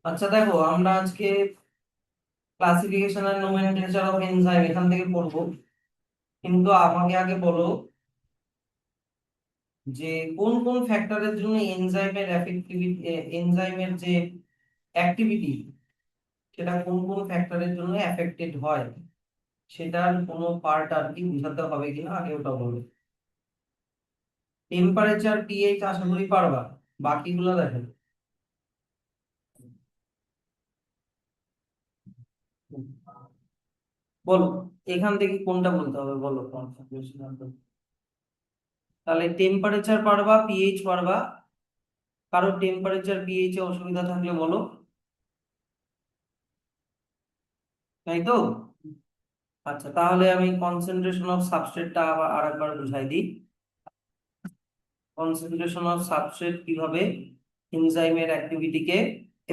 আচ্ছা দেখো, আমরা আজকে classification and nomenclature of enzyme এখান থেকে পড়বো। কিন্তু আমাকে আগে বলো যে কোন কোন ফ্যাক্টরের জন্য এনজাইমের এফেক্টিভিটি, এনজাইমের যে অ্যাক্টিভিটি সেটা কোন কোন ফ্যাক্টরের জন্য এফেক্টেড হয়, সেটার কোনো পার্ট আর কি বুঝাতে হবে কিনা আগে ওটা বলো। টেম্পারেচার, পিএইচ আশা করি পারবা, বাকিগুলো দেখো। বলো, এখান থেকে কোনটা বলতে হবে বলো। তাহলে টেম্পারেচার পারবা, পিএইচ পারবা। কারো টেম্পারেচার পিএইচ এ অসুবিধা থাকলে বলো। তাই তো? আচ্ছা, তাহলে আমি কনসেন্ট্রেশন অফ সাবস্ট্রেটটা আবার আরেকবার বুঝাই দিই। কনসেন্ট্রেশন অফ সাবস্ট্রেট কিভাবে এনজাইমের অ্যাক্টিভিটিকে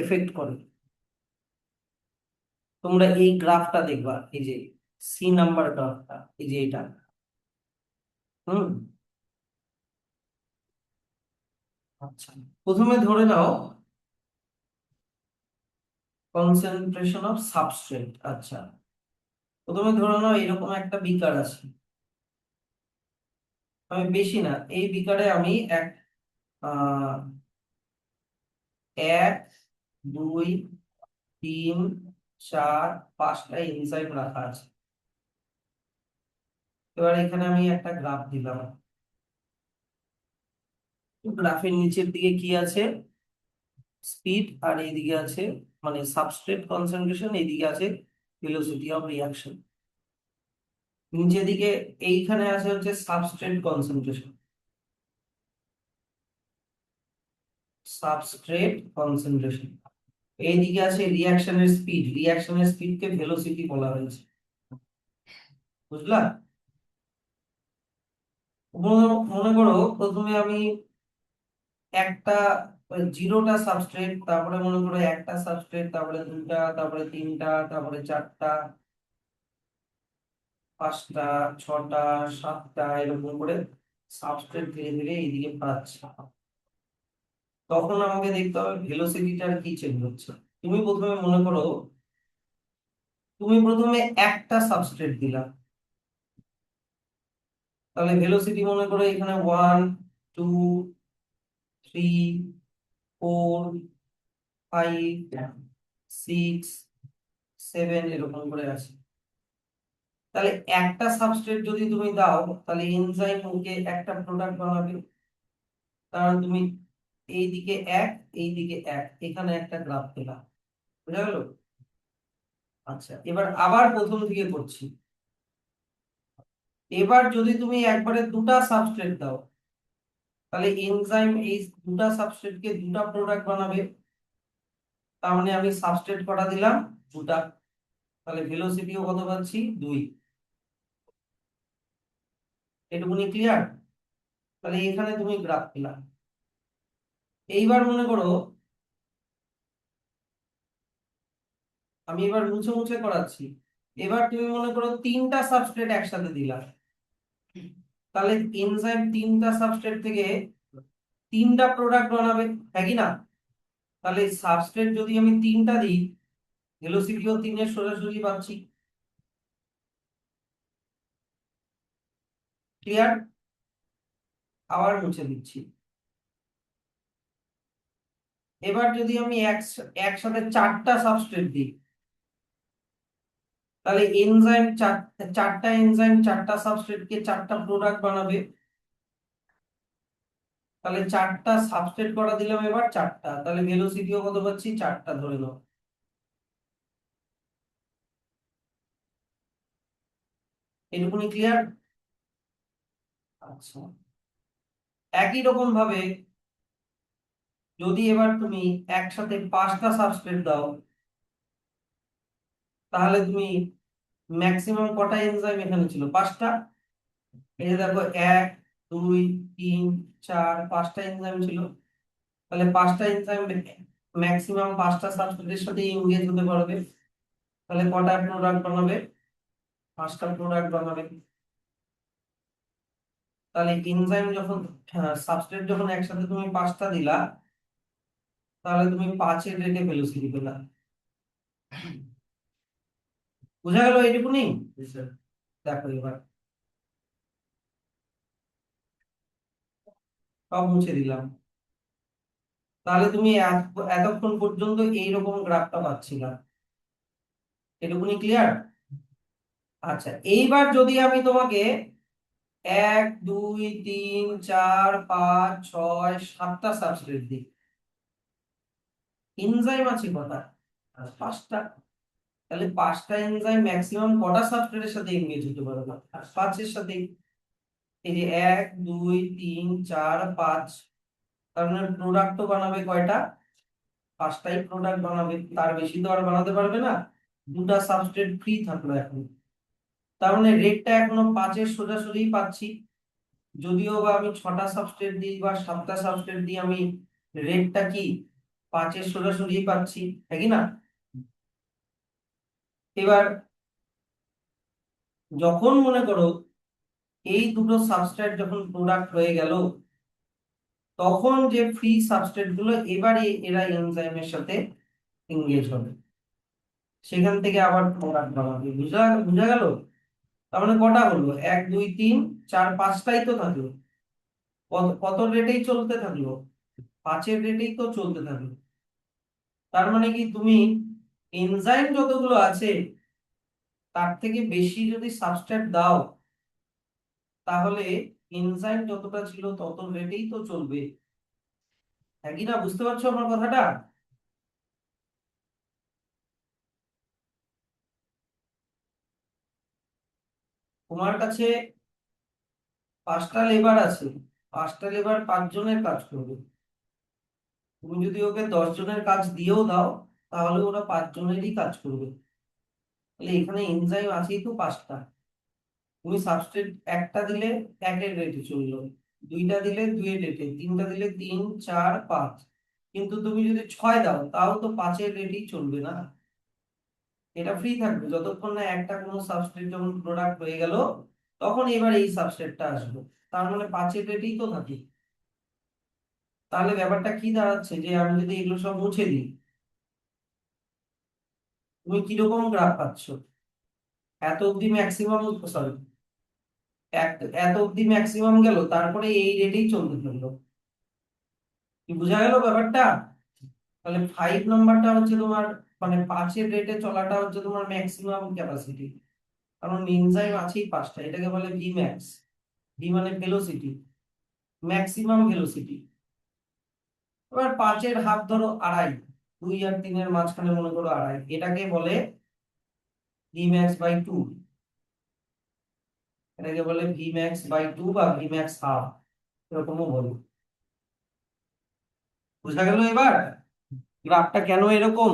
এফেক্ট করে। তোমরা এই গ্রাফটা দেখবা, এই যে সি নাম্বার গ্রাফটা, এই যে এটা। হুম। আচ্ছা, প্রথমে ধরে নাও কনসেন্ট্রেশন অফ সাবস্ট্রেট। আচ্ছা, প্রথমে ধরে নাও এরকম একটা বিকার আছে। আমি বেশি না, এই বিকারে আমি আহ এক, দুই, তিন, চার, পাঁচটা এনজাইম রাখা আছে। এবার এখানে আমি একটা গ্রাফ দিলাম। গ্রাফের নিচের দিকে কি আছে? স্পিড, আর এইদিকে আছে মানে সাবস্ট্রেট কনসেন্ট্রেশন, এইদিকে আছে ভেলোসিটি অফ রিঅ্যাকশন। নিচের দিকে এইখানে আছে হচ্ছে সাবস্ট্রেট কনসেন্ট্রেশন। Substrate concentration. এইদিকে আছে রিঅ্যাকশনের স্পিড, রিঅ্যাকশনের স্পিডকে ভেলোসিটি বলা হয়েছে। বুঝলা? মনে করো প্রথমে আমি একটা জিরোটা সাবস্ট্রেট, তারপরে মনে করো একটা সাবস্ট্রেট, তারপরে দুটা, তারপরে তিনটা, তারপরে চারটা, পাঁচটা, ছটা, সাতটা, এরকম করে সাবস্ট্রেট ধীরে ধীরে এইদিকে বাড়ছে। তখন আমাকে দেখতে হবে ভেলোসিটিটার কি চেঞ্জ হচ্ছে। তুমি প্রথমে মনে করো, তুমি প্রথমে একটা সাবস্ট্রেট দিলা, তাহলে ভেলোসিটি মনে করো এখানে 1, 2, 3, 4, 5, 6, 7 এরকম করে আছে। তাহলে একটা সাবস্ট্রেট যদি তুমি দাও, তাহলে এনজাইম ওকে একটা প্রোডাক্ট বানাবে। কারণ তুমি এইদিকে এক, এইদিকে এক, এখানে একটা গ্রাফ পেলাম। বুঝা গেল? আচ্ছা, এবার আবার প্রথম থেকে করছি। এবার যদি তুমি একবারে দুটা সাবস্ট্রেট দাও, তাহলে এনজাইম এই দুটা সাবস্ট্রেটকে দুটা প্রোডাক্ট বানাবে। তার মানে আমি সাবস্ট্রেট কটা দিলাম? দুটা। তাহলে ভেলোসিটিও কত পাচ্ছি? 2। এটুকুনি ক্লিয়ার? তাহলে এখানে তুমি গ্রাফ পেলাম। এইবার মনে করো, আমি এবার মুছে মুছে করাচ্ছি। এবার তুমি মনে করো তিনটা সাবস্ট্রেট একসাথে দিলা, তাহলে এনজাইম তিনটা সাবস্ট্রেট থেকে তিনটা প্রোডাক্ট বানাবে, হ্যাঁ কি না? তাহলে সাবস্ট্রেট যদি আমি তিনটা দিই, ভেলোসিটিও তিনের সোজাসুজি পাচ্ছি। ক্লিয়ার? আবার মুছে দিচ্ছি। এবার যদি আমি একসাথে চারটা সাবস্ট্রেট দিই, তাহলে এনজাইম চারটা এনজাইম চারটা সাবস্ট্রেটকে চারটা প্রোডাক্ট বানাবে। তাহলে চারটা সাবস্ট্রেট করা দিলাম, এবার চারটা, তাহলে ভেলোসিটিও কত পাচ্ছি? চারটা ধরে নাও। এটুকুনি ক্লিয়ার? আচ্ছা, একই রকম ভাবে যদি এবার তুমি একসাথে পাঁচটা সাবস্ট্রেট দাও, তাহলে তুমি ম্যাক্সিমাম কটা এনজাইম এখানে ছিল? পাঁচটা। এই যে দেখো, 1, 2, 3, 4, পাঁচটা এনজাইম ছিল। তাহলে পাঁচটা এনজাইম ম্যাক্সিমাম পাঁচটা সাবস্ট্রেটের সাথে ইংগেজ হতে পারবে। তাহলে কটা প্রোডাক্ট বানাবে? পাঁচটা প্রোডাক্ট বানাবে। তাহলে এনজাইম যখন সাবস্ট্রেট যখন একসাথে তুমি পাঁচটা দিলা, তাহলে তুমি 5-এর রেটে ভেলোসিটি পেলা। বোঝা গেল এইটুকুনি? দেখো এবার সব মুছে দিলাম। তাহলে তুমি এতক্ষণ পর্যন্ত এইরকম গ্রাফটা পাচ্ছিলা। এটুকুনি ক্লিয়ার? আচ্ছা, এইবার যদি আমি তোমাকে 1 2 3 4 5 6 7টা সাবস্ট্রেট দিই, এনজাইম আছে কটা? 5টা। তাহলে 5টা এনজাইম ম্যাক্সিমাম কটা সাবস্ট্রেটের সাথে এঙ্গেজ হতে পারে না? 5-এর সাথে। এই যে 1 2 3 4 5, তার মানে প্রোডাক্টও বানাবে কয়টা? 5টাই প্রোডাক্ট বানাবে, তার বেশি তো আর বানাতে পারবে না। 2টা সাবস্ট্রেট ফ্রি থাকলো এখন। তার মানে রেটটা এখনো 5-এর সোজাসুজি পাচ্ছি। যদিও বা আমি 6টা সাবস্ট্রেট দিই বা 7টা সাবস্ট্রেট দিই, আমি রেটটা কি 5-এর সোজাসুজি পাচ্ছি, তাই কি না? এবার যখন মনে করো এই দুটো সাবস্ট্রেট যখন প্রোডাক্ট হয়ে গেল, তখন যে ফ্রি সাবস্ট্রেট গুলো এবারে এরা এনজাইমের সাথে এঙ্গেজ হবে, সেখান থেকে আবার প্রোডাক্ট বানাবে। বুঝা বুঝা গেল? তার মানে কটা হলো? 1 2 3 4 5টাই তো থাকলো। কত কত রেটেই চলতে থাকলো? 5-এর রেটেই তো চলতে থাকলো। তার মানে কি তুমি এনজাইম যতগুলো আছে তার থেকে বেশি যদি সাবস্ট্রেট দাও, তাহলে এনজাইম যতটা ছিল তত রেটেই তো চলবে, একই না? বুঝতে পারছো আমার কথাটা? তোমার কাছে 5টা লেবার আছে, 5টা লেবার 5 জনের কাজ করবে। তুমি যদি ওকে 10 জনের কাজ দিয়েও দাও, তাহলে ওরা 5 জনেরই কাজ করবে। তাহলে এখানে এনজাইম আছেই তো 5টা। তুমি সাবস্ট্রেট একটা দিলে 1-এর রেটে চললো, 2টা দিলে 2-এর রেটে, 3টা দিলে 3 4 5। কিন্তু তুমি যদি 6 দাও, তাও তো 5-এর রেটেই চলবে না। এটা ফ্রি থাকবে যতক্ষণ না একটা কোনো সাবস্ট্রেট যখন প্রোডাক্ট হয়ে গেল, তখন এবার এই সাবস্ট্রেটটা আসবে। তার মানে 5-এর রেটেই তো থাকে। তাহলে ব্যাপারটা কি দাঁড়াচ্ছে, যে আমি যদি এগুলো সব মুছে দিই, তুমি কিরকম গ্রাফ পাচ্ছ? এত অব্দি ম্যাক্সিমাম, সরি, এত অব্দি ম্যাক্সিমাম গেল, তারপরে এই রেটেই চলতে থাকলো। কি বোঝা গেল ব্যাপারটা? তাহলে 5 নাম্বারটা হচ্ছে তোমার, মানে 5-এর রেটে চলাটা হচ্ছে তোমার ম্যাক্সিমাম ক্যাপাসিটি। কারণ এনজাইম আছেই 5টা, এটাকে বলে ভি ম্যাক্স। ভি মানে ভেলোসিটি, ম্যাক্সিমাম ভেলোসিটি। এবার 5-এর হাফ ধরো 2.5, 2 আর 3-এর মাঝখানে মনে করো 2.5, এটাকে বলে ভি ম্যাক্স বাই 2। এটাকে বলে ভি ম্যাক্স বাই 2 বা ভি ম্যাক্স হাফ, এরকমও বলে। বোঝা গেল এবার গ্রাফটা কেন এরকম?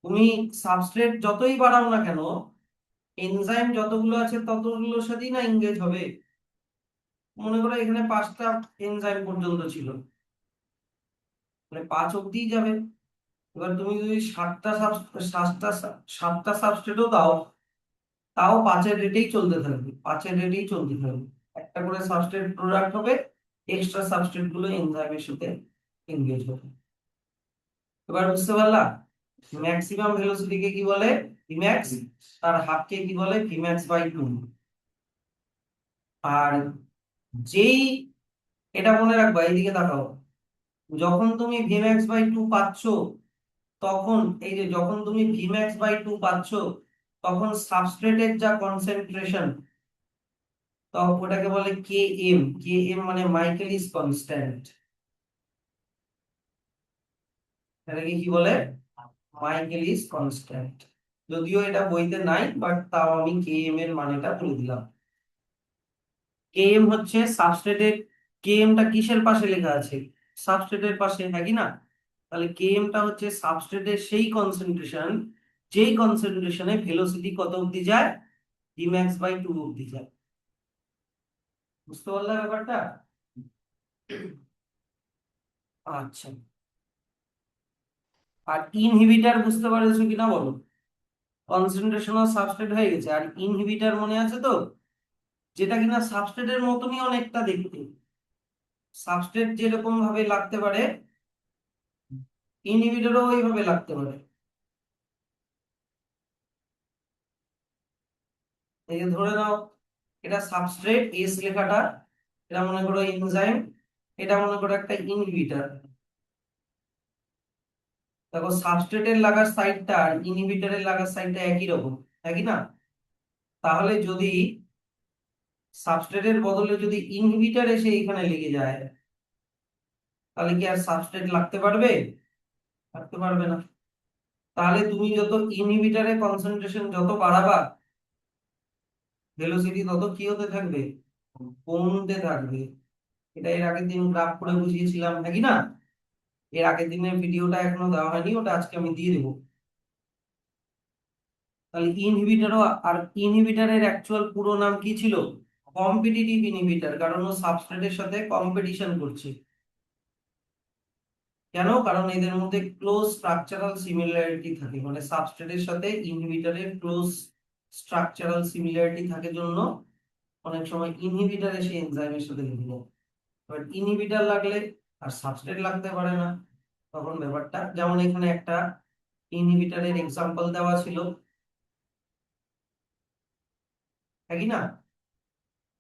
তুমি সাবস্ট্রেট যতই বাড়াও না কেন, এনজাইম যতগুলো আছে ততগুলোর সাথেই না এঙ্গেজ হবে। মনে করো এখানে 5টা এনজাইম পর্যন্ত ছিল, মানে 5 অব্দি যাবে। এবার তুমি যদি 7টা সাবস্ট্রেটও দাও, তাও 5-এর রেটেই চলতে থাকবে, 5-এর রেটেই চলতে থাকবে। একটা করে সাবস্ট্রেট প্রোডাক্ট হবে, এক্সট্রা সাবস্ট্রেট গুলো এনজাইমের সাথে এঙ্গেজ হবে। এবার বুঝতে পারলা? ম্যাক্সিমাম ভেলোসিটিকে কি বলে? ভিম্যাক্স। তার হাফকে কি বলে? Vmax by 2। আর যেই, এটা মনে রাখবা, এইদিকে তাকাও, যখন তুমি ভিম্যাক্স বাই 2 পাচ্ছ, তখন এই যে যখন তুমি ভিম্যাক্স বাই 2 পাচ্ছ, তখন সাবস্ট্রেটের যা কনসেন্ট্রেশন, তখন ওটাকে বলে কে এম। কে এম মানে মাইকেলিস কনস্ট্যান্ট। এটাকে কি বলে? Michaelis constant. যদিও এটা বইতে নাই, বাট তাও আমি কে এম এর মানেটা বলে দিলাম। কে এম হচ্ছে সাবস্ট্রেটের, কে এমটা কিসের পাশে লেখা আছে? সাবস্ট্রেটের পাশে, হ্যাঁ কি না? তাহলে কে এমটা হচ্ছে সাবস্ট্রেটের সেই কনসেন্ট্রেশন, যেই কনসেন্ট্রেশনে ভেলোসিটি কত অবধি যায়? Vmax বাই 2 অবধি যায়। বুঝতে পারলে ব্যাপারটা? আচ্ছা, আর ইনহিবিটার বুঝতে পারছো কিনা বলো? কনসেন্ট্রেশন অফ সাবস্ট্রেট হয়ে গেছে, আর ইনহিবিটার মনে আছে তো? যেটা কিনা সাবস্ট্রেটের মতনই অনেকটা দেখতে। সাবস্ট্রেট যেরকম ভাবে লাগতে পারে, ইনহিবিটরও ওইভাবে লাগতে পারে। এই যে ধরে নাও এটা সাবস্ট্রেট এস লেখাটা, এটা মনে করো এনজাইম, এটা মনে করো একটা ইনহিবিটর। দেখো সাবস্ট্রেটের লাগার সাইডটা আর ইনহিবিটরের লাগার সাইডটা একই রকম, একই না? তাহলে যদি সাবস্ট্রেটের বদলে যদি ইনহিবিটর এসে এখানে লেগে যায়, তাহলে কি আর সাবস্ট্রেট লাগতে পারবে? লাগতে পারবে না। তাহলে তুমি যত ইনহিবিটরের কনসেন্ট্রেশন যত বাড়াবা, ভেলোসিটি তত কি হতে থাকবে? কমতে থাকবে। এটা এর আগের দিন গ্রাফ করে বুঝিয়েছিলাম, নাকি না? এর আগের দিনের ভিডিওটা এখনো দেওয়া হয়নি, ওটা আজকে আমি দিয়ে দেবো। তাহলে ইনহিবিটরও, আর ইনহিবিটরের অ্যাকচুয়াল পুরো নাম কি ছিল? কম্পিটিটিভ ইনহিবিটর, কারণ ও সাবস্ট্রেটের সাথে কম্পিটিশন করছে। কেন? কারণ এদের মধ্যে ক্লোজ স্ট্রাকচারাল সিমিলারিটি থাকে, মানে সাবস্ট্রেটের সাথে ইনহিবিটরের ক্লোজ স্ট্রাকচারাল সিমিলারিটি থাকে জন্য অনেক সময় ইনহিবিটর এসে এনজাইমের সাথে লেগে যায়। বাট ইনহিবিটর লাগলে আর সাবস্ট্রেট লাগতে পারে না। তখন ব্যাপারটা যেমন এখানে একটা ইনহিবিটরের এক্সাম্পল দেওয়া ছিল, নাকি না?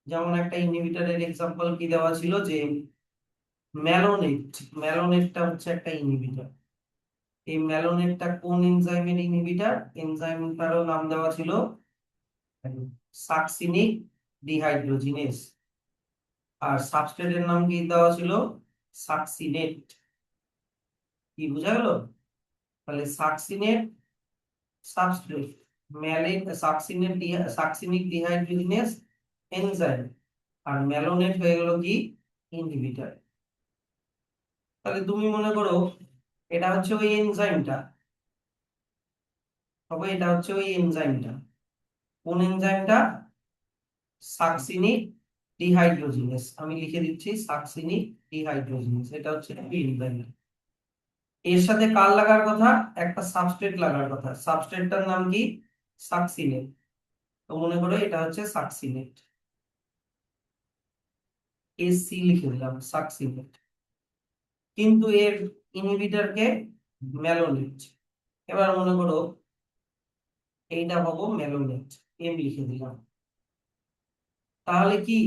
যেমন একটা ইনহিবিটরের এক্সাম্পল কি দেওয়া ছিল যে ম্যালোনেট। ম্যালোনেটটা হচ্ছে একটা ইনহিবিটর। এই ম্যালোনেটটা কোন এনজাইমের ইনহিবিটর? এনজাইমটারও নাম দেওয়া ছিল সাকসিনিক ডিহাইড্রোজিনেস। আর সাবস্ট্রেটের নাম কি দেওয়া ছিল? সাকসিনেট। কি বোঝা গেল? তাহলে succinate substrate, malonate succinate succinic dehydrogenase enzyme, আর ম্যালোনেট হয়ে গেল কি? ইনহিবিটর। তাহলে তুমি মনে করো এটা হচ্ছে ওই এনজাইমটা, তবে এটা হচ্ছে ওই এনজাইমটা। কোন এনজাইমটা? Succinic dehydrogenase. আমি লিখে দিচ্ছি সাকসিনিক ডিহাইড্রোজিনেস, এটা হচ্ছে এনজাইম। এর সাথে কার লাগার কথা? একটা সাবস্ট্রেট লাগার কথা। সাবস্ট্রেটটার নাম কি? সাকসিনেট। তো মনে করো এটা হচ্ছে সাকসিনেট, এসি লিখে দিলাম সাকসিনেট। কিন্তু এর ইনহিবিটর কে? ম্যালোনেট। এবার মনে করো এইটা হবো ম্যালোনেট, এম লিখে দিলাম। তাহলে কি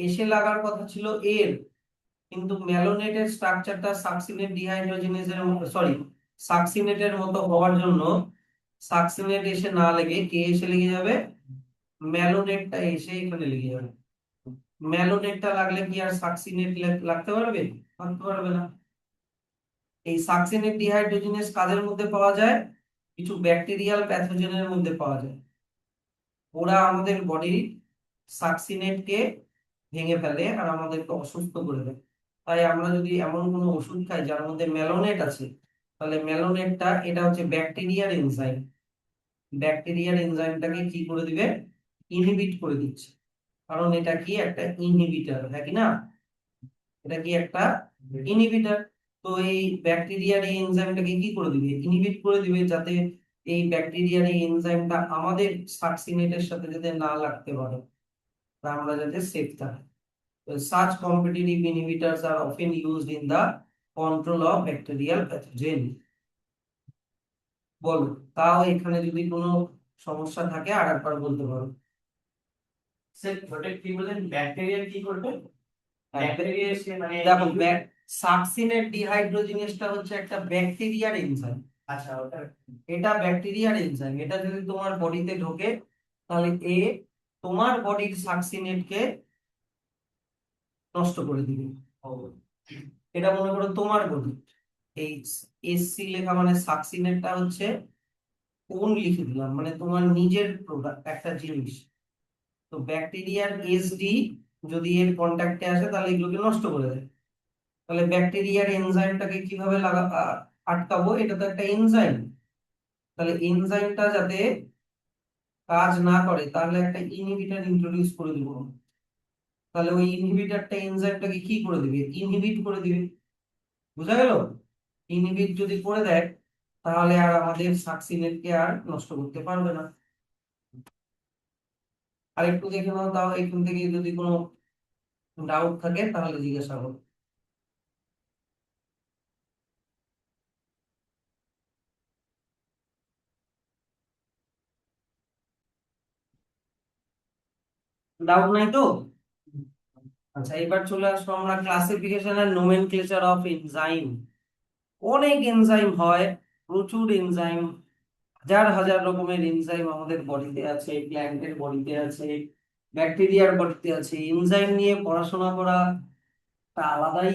এসে লাগার কথা ছিল এর, কিন্তু ম্যালোনেটের স্ট্রাকচারটা সাকসিনেট ডিহাইড্রোজিনেজের মতো, সরি, সাকসিনেটের মতো হওয়ার জন্য সাকসিনেট এসে না লেগে কে এসে লেগে যাবে? ম্যালোনেটটা এসে এখানে লেগে যাবে। ম্যালোনেটটা লাগলে কি আর সাকসিনেট লাগতে পারবে? লাগতে পারবে না। এই সাকসিনেট ডিহাইড্রোজিনেস কাদের মধ্যে পাওয়া যায়? কিছু ব্যাকটেরিয়াল প্যাথোজেনের মধ্যে পাওয়া যায়। ওরা আমাদের বডির সাকসিনেটকে ভেঙে ফেলে আর আমাদেরকে অসুস্থ করে দেয়। তাই আমরা যদি এমন কোনো ওষুধ খাই যার মধ্যে ম্যালোনেট আছে, তাহলে ম্যালোনেটটা এটা হচ্ছে ব্যাকটেরিয়ার এনজাইম, ব্যাকটেরিয়ার এনজাইমটাকে কি করে দিবে? ইনহিবিট করে দিচ্ছে। কারণ এটা কি একটা ইনহিবিটর, হ্যাঁ কি না? এটা কি একটা ইনহিবিটর। তো এই ব্যাকটেরিয়ার এই এনজাইমটাকে কি করে দিবে? ইনহিবিট করে দিবে, যাতে এই ব্যাকটেরিয়ার এই এনজাইমটা আমাদের সাকসিনেটের সাথে যাতে না লাগতে পারে, তা আমরা যাতে সেফ থাকি। Such competitive inhibitors are often used in the control of bacterial pathogen. বলো, তাও এখানে যদি কোনো সমস্যা থাকে আর একবার বলতে পারো। স্যার ওটা কি বলেন, ব্যাকটেরিয়া কি করবে? ব্যাকটেরিয়া এসে মানে দেখো সাকসিনেট ডিহাইড্রোজিনেসটা হচ্ছে একটা ব্যাকটেরিয়ার এনজাইম। আচ্ছা ওটা এটা ব্যাকটেরিয়ার এনজাইম, এটা যদি তোমার বডিতে ঢোকে তাহলে এ তোমার বডির সাকসিনেটকে নষ্ট করে দিবে। ও, এটা মনে করো তোমার বডি, এই এসসি লেখা মানে সাকসিনেটটা হচ্ছে কোন লিখে দিলাম, মানে তোমার নিজের প্রোডাক্ট একটা জিনিস। তো ব্যাকটেরিয়ার এসডি যদি এর কন্ট্যাক্টে আসে তাহলে এগুলোকে নষ্ট করে দেয়। তাহলে ব্যাকটেরিয়ার এনজাইমটাকে কিভাবে আটকাবো? এটা তো একটা এনজাইম। তাহলে এনজাইমটা যাতে কাজ না করে তাহলে একটা ইনহিবিটর ইন্ট্রোডিউস করে দিব। তাহলে ওই ইনহিবিটরটা এনজাইমটাকে কি করে দিবে? ইনহিবিট করে দিবে। বুঝা গেল? ইনহিবিট যদি করে দেয় তাহলে আর আমাদের সাকসিনেটকে আর নষ্ট করতে পারবে না। আর একটু দেখে নাও, তাও এখান থেকে যদি কোনো ডাউট থাকে তাহলে জিজ্ঞাসা করো। ডাউট নাই তো? আচ্ছা, এবার চলে আসবো আমরা classification and nomenclature of enzyme. অনেক এনজাইম হয়, প্রচুর এনজাইম, হাজার হাজার রকমের এনজাইম আমাদের বডিতে আছে, প্ল্যান্টের বডিতে আছে, ব্যাকটেরিয়ার বডিতে আছে। এনজাইম নিয়ে পড়াশোনা করা একটা আলাদাই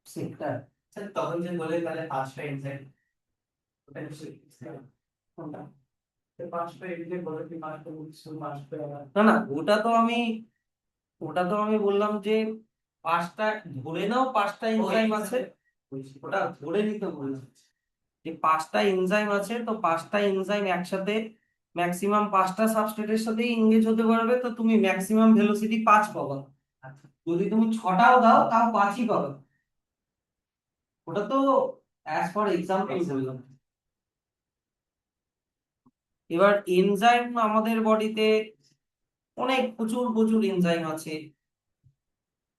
সেক্টর। স্যার তখন যে বলে তাহলে পাঁচটা এনজাইম, ওটা নিশ্চয়ই কোনটা? পাঁচটা এনজাইম বলে কি পাঁচটা বলছি পাঁচটা না না, ওটা তো আমি বললাম যে পাঁচটা, ধরে নাও পাঁচটা এনজাইম আছে, ওটা ধরে নিতে বললাম যে পাঁচটা এনজাইম আছে, তো পাঁচটা এনজাইম একসাথে ম্যাক্সিমাম পাঁচটা সাবস্ট্রেটের সাথে এঙ্গেজ হতে পারবে, তো তুমি ম্যাক্সিমাম ভেলোসিটি 5 পাবা। আচ্ছা যদি তুমি ছটাও দাও তাও 5ই পাবে। ওটা তো অ্যাজ ফর এক্সাম্পল বললাম। এবার এনজাইম আমাদের বডিতে অনেক প্রচুর প্রচুর এনজাইম আছে।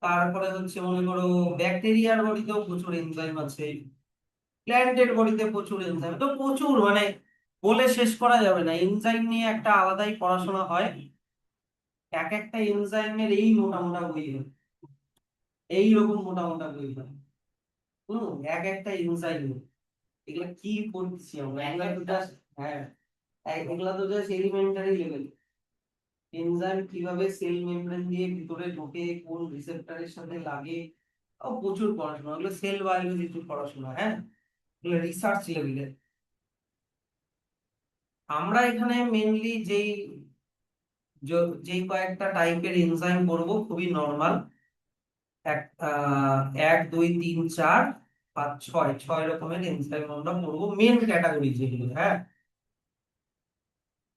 তারপরে হচ্ছে মনে করো ব্যাকটেরিয়ার বডিতেও প্রচুর এনজাইম আছে, প্ল্যান্টের বডিতে প্রচুর এনজাইম, তো প্রচুর মানে বলে শেষ করা যাবে না। এনজাইম নিয়ে একটা আলাদাই পড়াশোনা হয়। এক একটা এনজাইমের এই মোটা মোটা বই হয়, এইরকম মোটা মোটা বই হয়। এক একটা এনজাইম, এগুলা কি পড়ছি আমরা, এগুলা তো জাস্ট, হ্যাঁ, এগুলা তো জাস্ট এলিমেন্টারি লেভেল। এনজাইম কিভাবে সেল মেমব্রেন দিয়ে ভিতরে ঢোকে, কোন রিসেপ্টরের সাথে লাগে, ও প্রচুর পড়াশোনা, ওগুলো সেল বায়োলজির পড়াশোনা, হ্যাঁ, এগুলো রিসার্চ লেভেলের। আমরা এখানে মেইনলি যেই কয়েকটা টাইপের এনজাইম পড়বো, খুবই নরমাল, এক 1 2 3 4 5 6, 6 রকমের এনজাইম আমরা পড়বো, মেন ক্যাটাগরি যেগুলো, হ্যাঁ।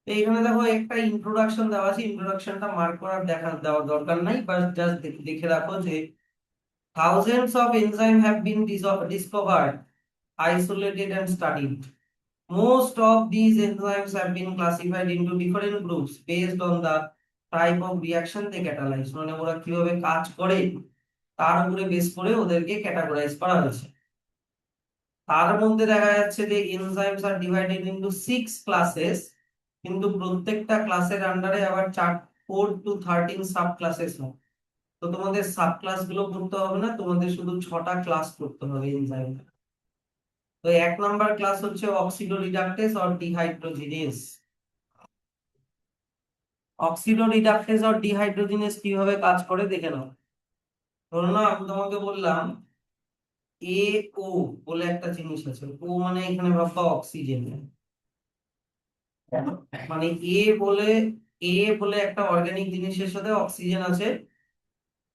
তো এখানে দেখো একটা ইন্ট্রোডাকশন দেওয়া আছে, ইন্ট্রোডাকশনটা মার্ক করার দেওয়ার দরকার নাই, বাস জাস্ট দেখে রাখো যে thousands of enzymes have been discovered, isolated and studied. Most of these enzymes have been classified into different groups based on the type of reaction they catalyze, মানে ওরা কিভাবে কাজ করে তার উপরে বেস করে ওদেরকে ক্যাটাগরাইজ করা হয়েছে। তার মধ্যে দেখা যাচ্ছে যে এনজাইমস আর ডিভাইডেড ইনটু 6 ক্লাসেস, কিন্তু প্রত্যেকটা ক্লাসের আন্ডারে আবার 4 to 13 সাব ক্লাসেস হয়। তো তোমাদের সাব ক্লাস গুলো পড়তে হবে না, তোমাদের শুধু 6টা ক্লাস পড়তে হবে এনজাইম। তো 1 নাম্বার ক্লাস হচ্ছে অক্সিডো রিডাকটেস অর ডিহাইড্রোজিনেস। অক্সিডো রিডাকটেস অর ডিহাইড্রোজিনেস কিভাবে কাজ করে দেখে নাও। ধরো না, আমি তোমাকে বললাম এ ও বলে একটা জিনিস আছে, ও মানে এখানে ভাববা অক্সিজেন, মানে বলে এ বলে একটা অর্গানিক জিনিসের সাথে অক্সিজেন আছে,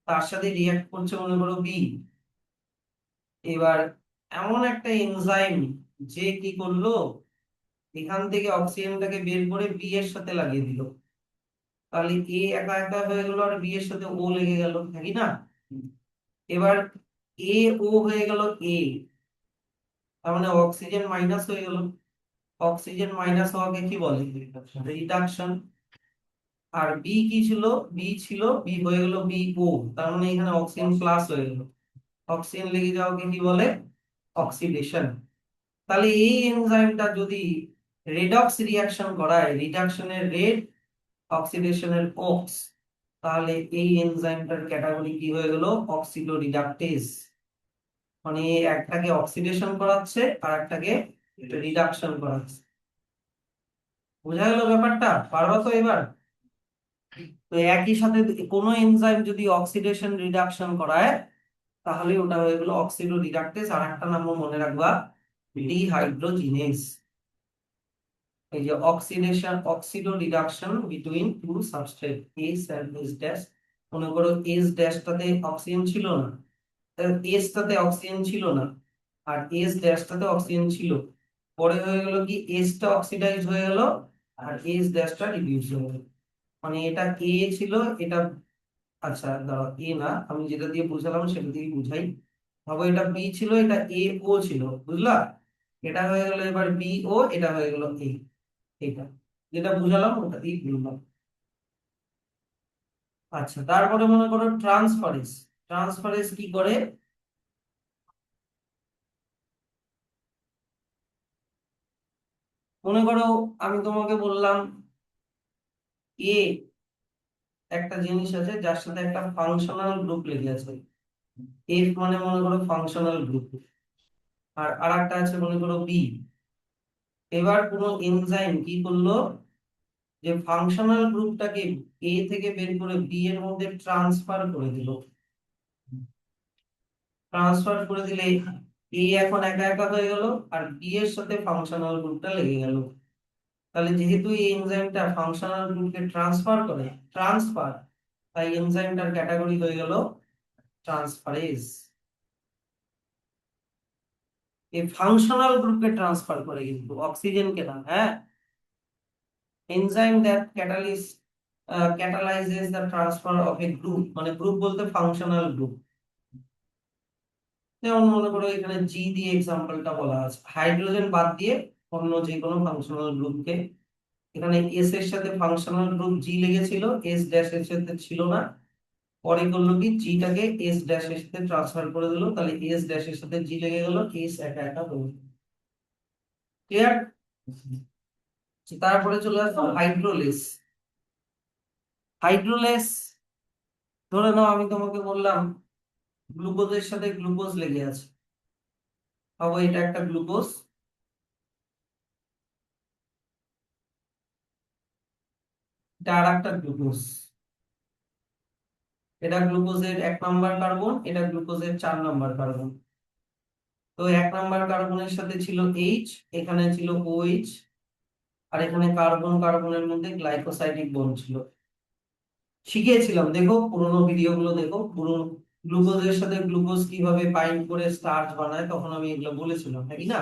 তার সাথে রিঅ্যাক্ট করছে মনে করো বি। এবার এমন একটা এনজাইম যে কি করলো, এখান থেকে অক্সিজেনটাকে বের করে বি এর সাথে লাগিয়ে দিল, তাহলে এ একা একা হয়ে গেল আর বি এর সাথে ও লেগে গেল, নাকি না? এবার এ ও হয়ে গেল এ, তার মানে অক্সিজেন মাইনাস হয়ে গেল। অক্সিজেন মাইনাস হওয়াকে কি বলে? রিডাকশন। আর বি কি ছিল? বি হয়ে গেল বি ও, তার মানে এখানে অক্সিজেন প্লাস হয়ে গেল। অক্সিজেন লেগে যাওয়াকে কি বলে? অক্সিডেশন। তাহলে এই এনজাইমটা যদি রেডক্স রিঅ্যাকশন করায়, রিডাকশনের রেড, অক্সিডেশনের অক্স, তাহলে এই এনজাইমটার ক্যাটাগরি কি হয়ে গেল? অক্সিডো রিডাকটেস। মানে একটাকে অক্সিডেশন করাচ্ছে আর একটাকে রিডাকশন করাচ্ছে। বোঝা গেল ব্যাপারটা? পারবা তো এবার? তো একই সাথে কোনো এনজাইম যদি অক্সিডেশন রিডাকশন করায়, তাহলে ওটা হয়ে গেল অক্সিডো রিডাকটেস। আর একটা নামও মনে রাখবা, ডিহাইড্রোজিনেস। এই যে oxidation, oxidoreduction between two substrate S and S dash. মনে করো এস ড্যাশটাতে অক্সিজেন ছিল না, এস টাতে অক্সিজেন ছিল না, আর এস ড্যাশটাতে অক্সিজেন ছিল। পরে হয়ে গেল কি, এসটা অক্সিডাইজ হয়ে গেল আর এস ড্যাশটা রিডিউস হয়ে গেল। মানে এটা এ ছিল, এটা, আচ্ছা দাঁড়াও, এ না, আমি যেটা দিয়ে বুঝালাম সেটা দিয়ে বুঝাই। ভাবো এটা বি ছিল, এটা এ ও ছিল, বুঝলা? এটা হয়ে গেল এবার বি ও, এটা হয়ে গেল এ। এটা যেটা বুঝালাম ওটা দিয়ে বুঝলাম। আচ্ছা, তারপরে মনে করো ট্রান্সফারেজ। ট্রান্সফারেজ কি করে? মনে করো আমি তোমাকে বললাম এ একটা জিনিস আছে যার সাথে একটা ফাংশনাল গ্রুপ লেগে আছে, এফ মানে মনে করো ফাংশনাল গ্রুপ, আর আরেকটা আছে মনে করো বি। এবার কোনো এনজাইম কি করলো, যে ফাংশনাল গ্রুপটাকে এ থেকে বের করে বি এর মধ্যে ট্রান্সফার করে দিল। ট্রান্সফার করে দিলে এ এখন একা একা হয়ে গেল, আর বি এর সাথে ফাংশনাল গ্রুপটা লেগে গেল। তাহলে যেহেতু এই এনজাইমটা ফাংশনাল গ্রুপকে ট্রান্সফার করে, ট্রান্সফার, তাই এনজাইমটার ক্যাটাগরি হয়ে গেল ট্রান্সফারেজ। এই ফাংশনাল গ্রুপকে ট্রান্সফার করে, কিন্তু অক্সিজেনকে না। হ্যাঁ, enzyme that catalyzes the transfer of a group, মানে গ্রুপ বলতে ফাংশনাল গ্রুপ। যেমন মনে করো এখানে জি দিয়ে এক্সাম্পলটা বলা আছে, হাইড্রোজেন বাদ দিয়ে অন্য যে কোনো ফাংশনাল গ্রুপকে, এখানে এস এর সাথে ফাংশনাল গ্রুপ জি লেগেছিল, এস ড্যাশ এর সাথে ছিল না, পরে করলো কি জিটাকে এস ড্যাশ এর সাথে ট্রান্সফার করে দিল, তাহলে এস ড্যাশ এর সাথে জি লেগে গেল, এস একা একা হলো। ক্লিয়ার? তারপরে চলে আসলো হাইড্রোলেস। হাইড্রোলেস, ধরে নাও আমি তোমাকে বললাম গ্লুকোজের সাথে গ্লুকোজ লেগে আছে, ভাবো এটা একটা গ্লুকোজ, এটা আর একটা গ্লুকোজ। এটা গ্লুকোজের 1 নম্বর কার্বন, এটা গ্লুকোজের 4 নম্বর কার্বন। তো 1 নম্বর কার্বনের সাথে ছিল এইচ, এখানে ছিল ওএইচ, আর এখানে কার্বন কার্বনের মধ্যে গ্লাইকোসাইডিক বন্ড ছিল। শিখিয়েছিলাম, দেখো পুরোনো ভিডিও গুলো দেখো, পুরোনো গ্লুকোজের সাথে গ্লুকোজ কিভাবে বাইন্ড করে স্টার্চ বানায়, তখন আমি এগুলো বলেছিলাম, তাই না?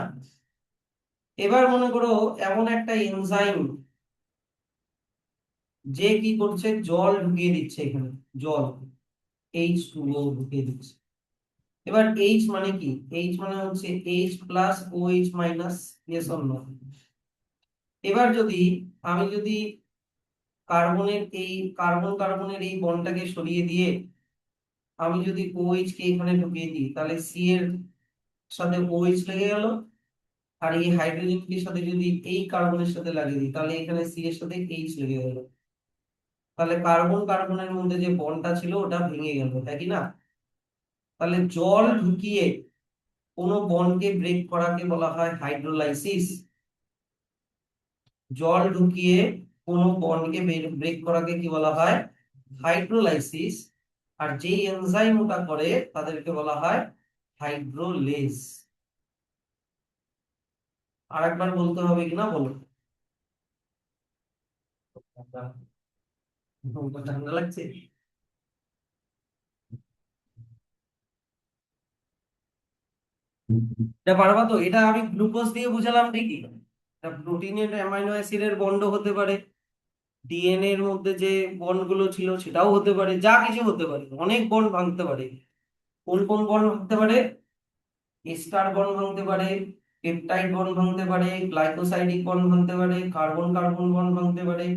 এবার মনে করো এমন একটা এনজাইম যে কি করছে, জল ঢুকিয়ে দিচ্ছে এখানে, জল H2O ঢুকিয়ে দিচ্ছে। এবার H মানে কি, H মানে হচ্ছে H plus OH minus, yes or no? এবার আমি যদি কার্বন কার্বনের এই বন্ডটাকে সরিয়ে দিয়ে আমি যদি OH কে এখানে ঢুকিয়ে দিই, তাহলে সি এর সাথে OH লেগে গেল, আর এই হাইড্রোজেনটির সাথে যদি এই কার্বনের সাথে লাগিয়ে দিই, তাহলে এখানে সি এর সাথে H লেগে গেল। তাহলে কার্বন কার্বনের মধ্যে যে বন্ডটা ছিল ওটা ভেঙে গেল, তাই কি না? তাহলে জল ঢুকিয়ে কোনো বন্ডকে ব্রেক করাকে বলা হয় হাইড্রোলাইসিস। জল ঢুকিয়ে কোনো বন্ডকে ব্রেক করাকে কি বলা হয়? হাইড্রোলাইসিস। আর যেই এনজাইম ওটা করে তাদেরকে বলা হয় হাইড্রোলেজ। আরেকবার বলতে হবে কিনা বলো? ঠান্ডা লাগছে? এটা পারবা তো? এটা আমি গ্লুকোজ দিয়ে বুঝালাম ঠিকই, এটা প্রোটিনের অ্যামাইনো অ্যাসিডের বন্ড হতে পারে, ডিএনএ এর মধ্যে যে বন্ড গুলো ছিল সেটাও হতে পারে, যা কিছু হতে পারে, অনেক বন্ড ভাঙতে পারে। কোন কোন বন্ড ভাঙতে পারে? এস্টার বন্ড ভাঙতে পারে, পেপটাইড বন্ড ভাঙতে পারে, গ্লাইকোসাইডিক বন্ড ভাঙতে পারে, কার্বন কার্বন বন্ড ভাঙতে পারে,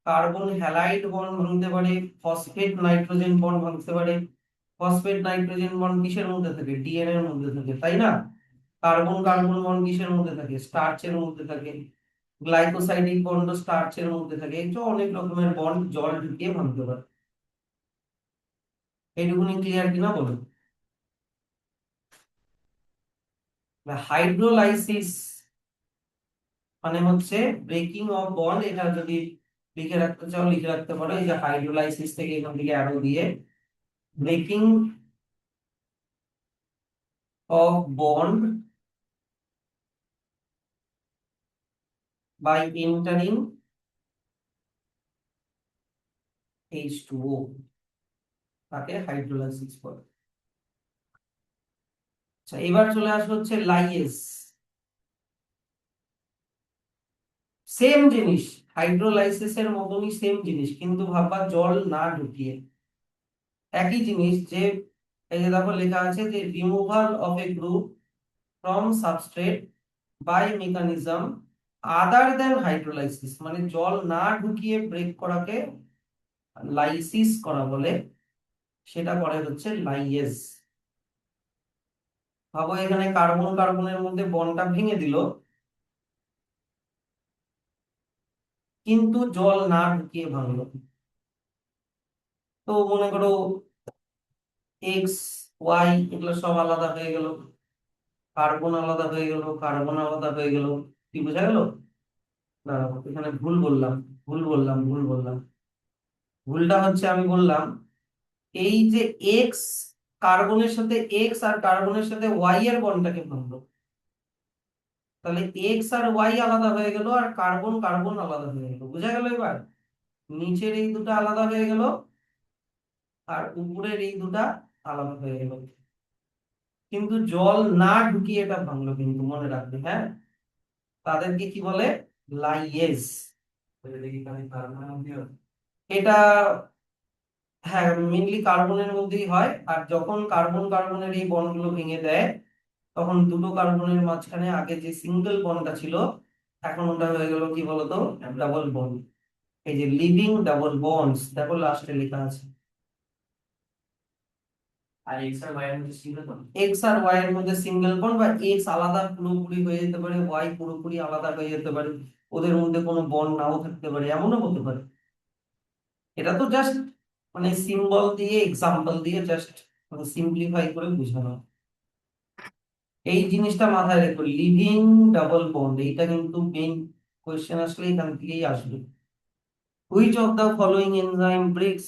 কার্বন হ্যালাইড বন্ড ভাঙতে পারে, ফসফেট নাইট্রোজেন বন্ড ভাঙতে পারে। ফসফেট নাইট্রোজেন বন্ড কিসের মধ্যে থাকে? ডিএনএ এর মধ্যে থাকে, তাই না? কার্বন কার্বন বন্ড কিসের মধ্যে থাকে? স্টার্চের মধ্যে থাকে। গ্লাইকোসাইডিক বন্ড স্টার্চের মধ্যে থাকে। এই যে অনেক রকমের বন্ড জল ঢুকিয়ে ভাঙতে পারে। এইটুকুনি ক্লিয়ার কিনা বলো? হাইড্রোলাইসিস মানে হচ্ছে ব্রেকিং অফ বন্ড। এটা যদি লিখে রাখতে চাও লিখে রাখতে পারো, এই যে হাইড্রোলাইসিস থেকে এখান থেকে অ্যারো দিয়ে, breaking of bond by entering H2O, তাকে হাইড্রোলাইসিস বলে। আচ্ছা, এবার চলে আসবে হচ্ছে লাইয়েজ। সেম জিনিস, হাইড্রোলাইসিসের মতনই সেম জিনিস, কিন্তু ভাববা জল না ঢুকিয়ে। একই জিনিস, যে এই যে দেখো লেখা আছে যে removal of a group from substrate by mechanism other than hydrolysis, মানে জল না ঢুকিয়ে ব্রেক করাকে লাইসিস করা বলে, সেটা করে হচ্ছে লাইয়েজ। ভাবো এখানে কার্বন কার্বনের মধ্যে বন্ডটা ভেঙে দিল, কিন্তু জল না ঢুকিয়ে ভাঙলো। তো মনে করো এক্স ওয়াই এগুলো সব আলাদা হয়ে গেল, কার্বন আলাদা হয়ে গেল, কার্বন আলাদা হয়ে গেল। কি বোঝা গেল? দাঁড়াও, এখানে ভুল বললাম। ভুলটা হচ্ছে আমি বললাম এই যে এক্স, কার্বনের সাথে এক্স আর কার্বনের সাথে ওয়াই এর বন্ডটাকে ভাঙলো, তাহলে এক্স আর ওয়াই আলাদা হয়ে গেল আর কার্বন কার্বন আলাদা হয়ে গেল। বুঝা গেল এবার? নিচের এই দুটো আলাদা হয়ে গেল আর উপরের এই দুটা আলাদা হয়ে গেল, কিন্তু জল না ঢুকিয়ে এটা ভাঙলো, কিন্তু মনে রাখবে, হ্যাঁ। তাদেরকে কি বলে? লাইয়েজ। এটা হ্যাঁ মেনলি কার্বনের মধ্যেই হয়। আর যখন কার্বন কার্বনের এই বন্ডগুলো ভেঙে দেয়, তখন দুটো কার্বনের মাঝখানে আগে যে সিঙ্গেল বন্ডটা ছিল, এখন ওটা হয়ে গেল কি বলতো, ডাবল বন্ড। এই যে লিভিং ডাবল বন্ডস, দেখো লাস্টে লেখা আছে। আর এক্স আর ওয়াই এর মধ্যে সিঙ্গেল বন্ড। এক্স আর ওয়াই এর মধ্যে সিঙ্গেল বন্ড, বা এক্স আলাদা পুরোপুরি হয়ে যেতে পারে, ওয়াই পুরোপুরি আলাদা হয়ে যেতে পারে, ওদের মধ্যে কোনো বন্ড নাও থাকতে পারে, এমনও হতে পারে। এটা তো জাস্ট মানে সিম্বল দিয়ে, এক্সাম্পল দিয়ে জাস্ট মানে সিম্পলিফাই করে বোঝানো। এই জিনিসটা মাথায় রেখো, লিভিং ডাবল বন্ড, এইটা কিন্তু মেইন কোয়েশ্চেন আসলে এখান থেকেই আসবে। Which of the following enzyme breaks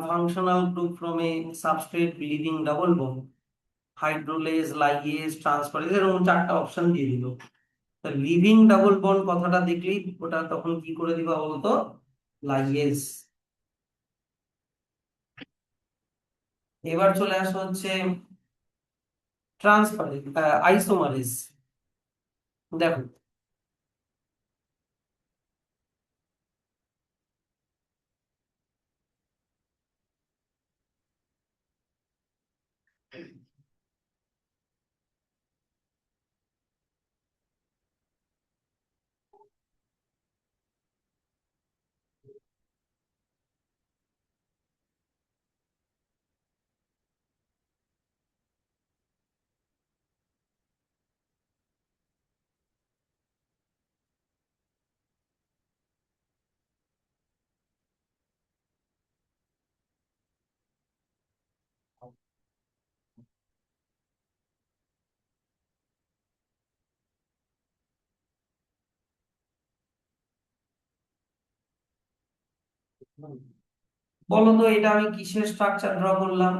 functional group from a substrate living double bond? Hydrolase, ligase, transferase, এরকম চারটা অপশন দিয়ে দিল। লিভিং ডাবল বন্ড কথাটা দেখলেই ওটা তখন কি করে দিবা বলতো? লাইগেজ। এবার চলে আসা হচ্ছে ট্রান্সফারেজ, আইসোমারেজ। দেখো বলো তো এটা আমি কিসের স্ট্রাকচার ড্র করলাম?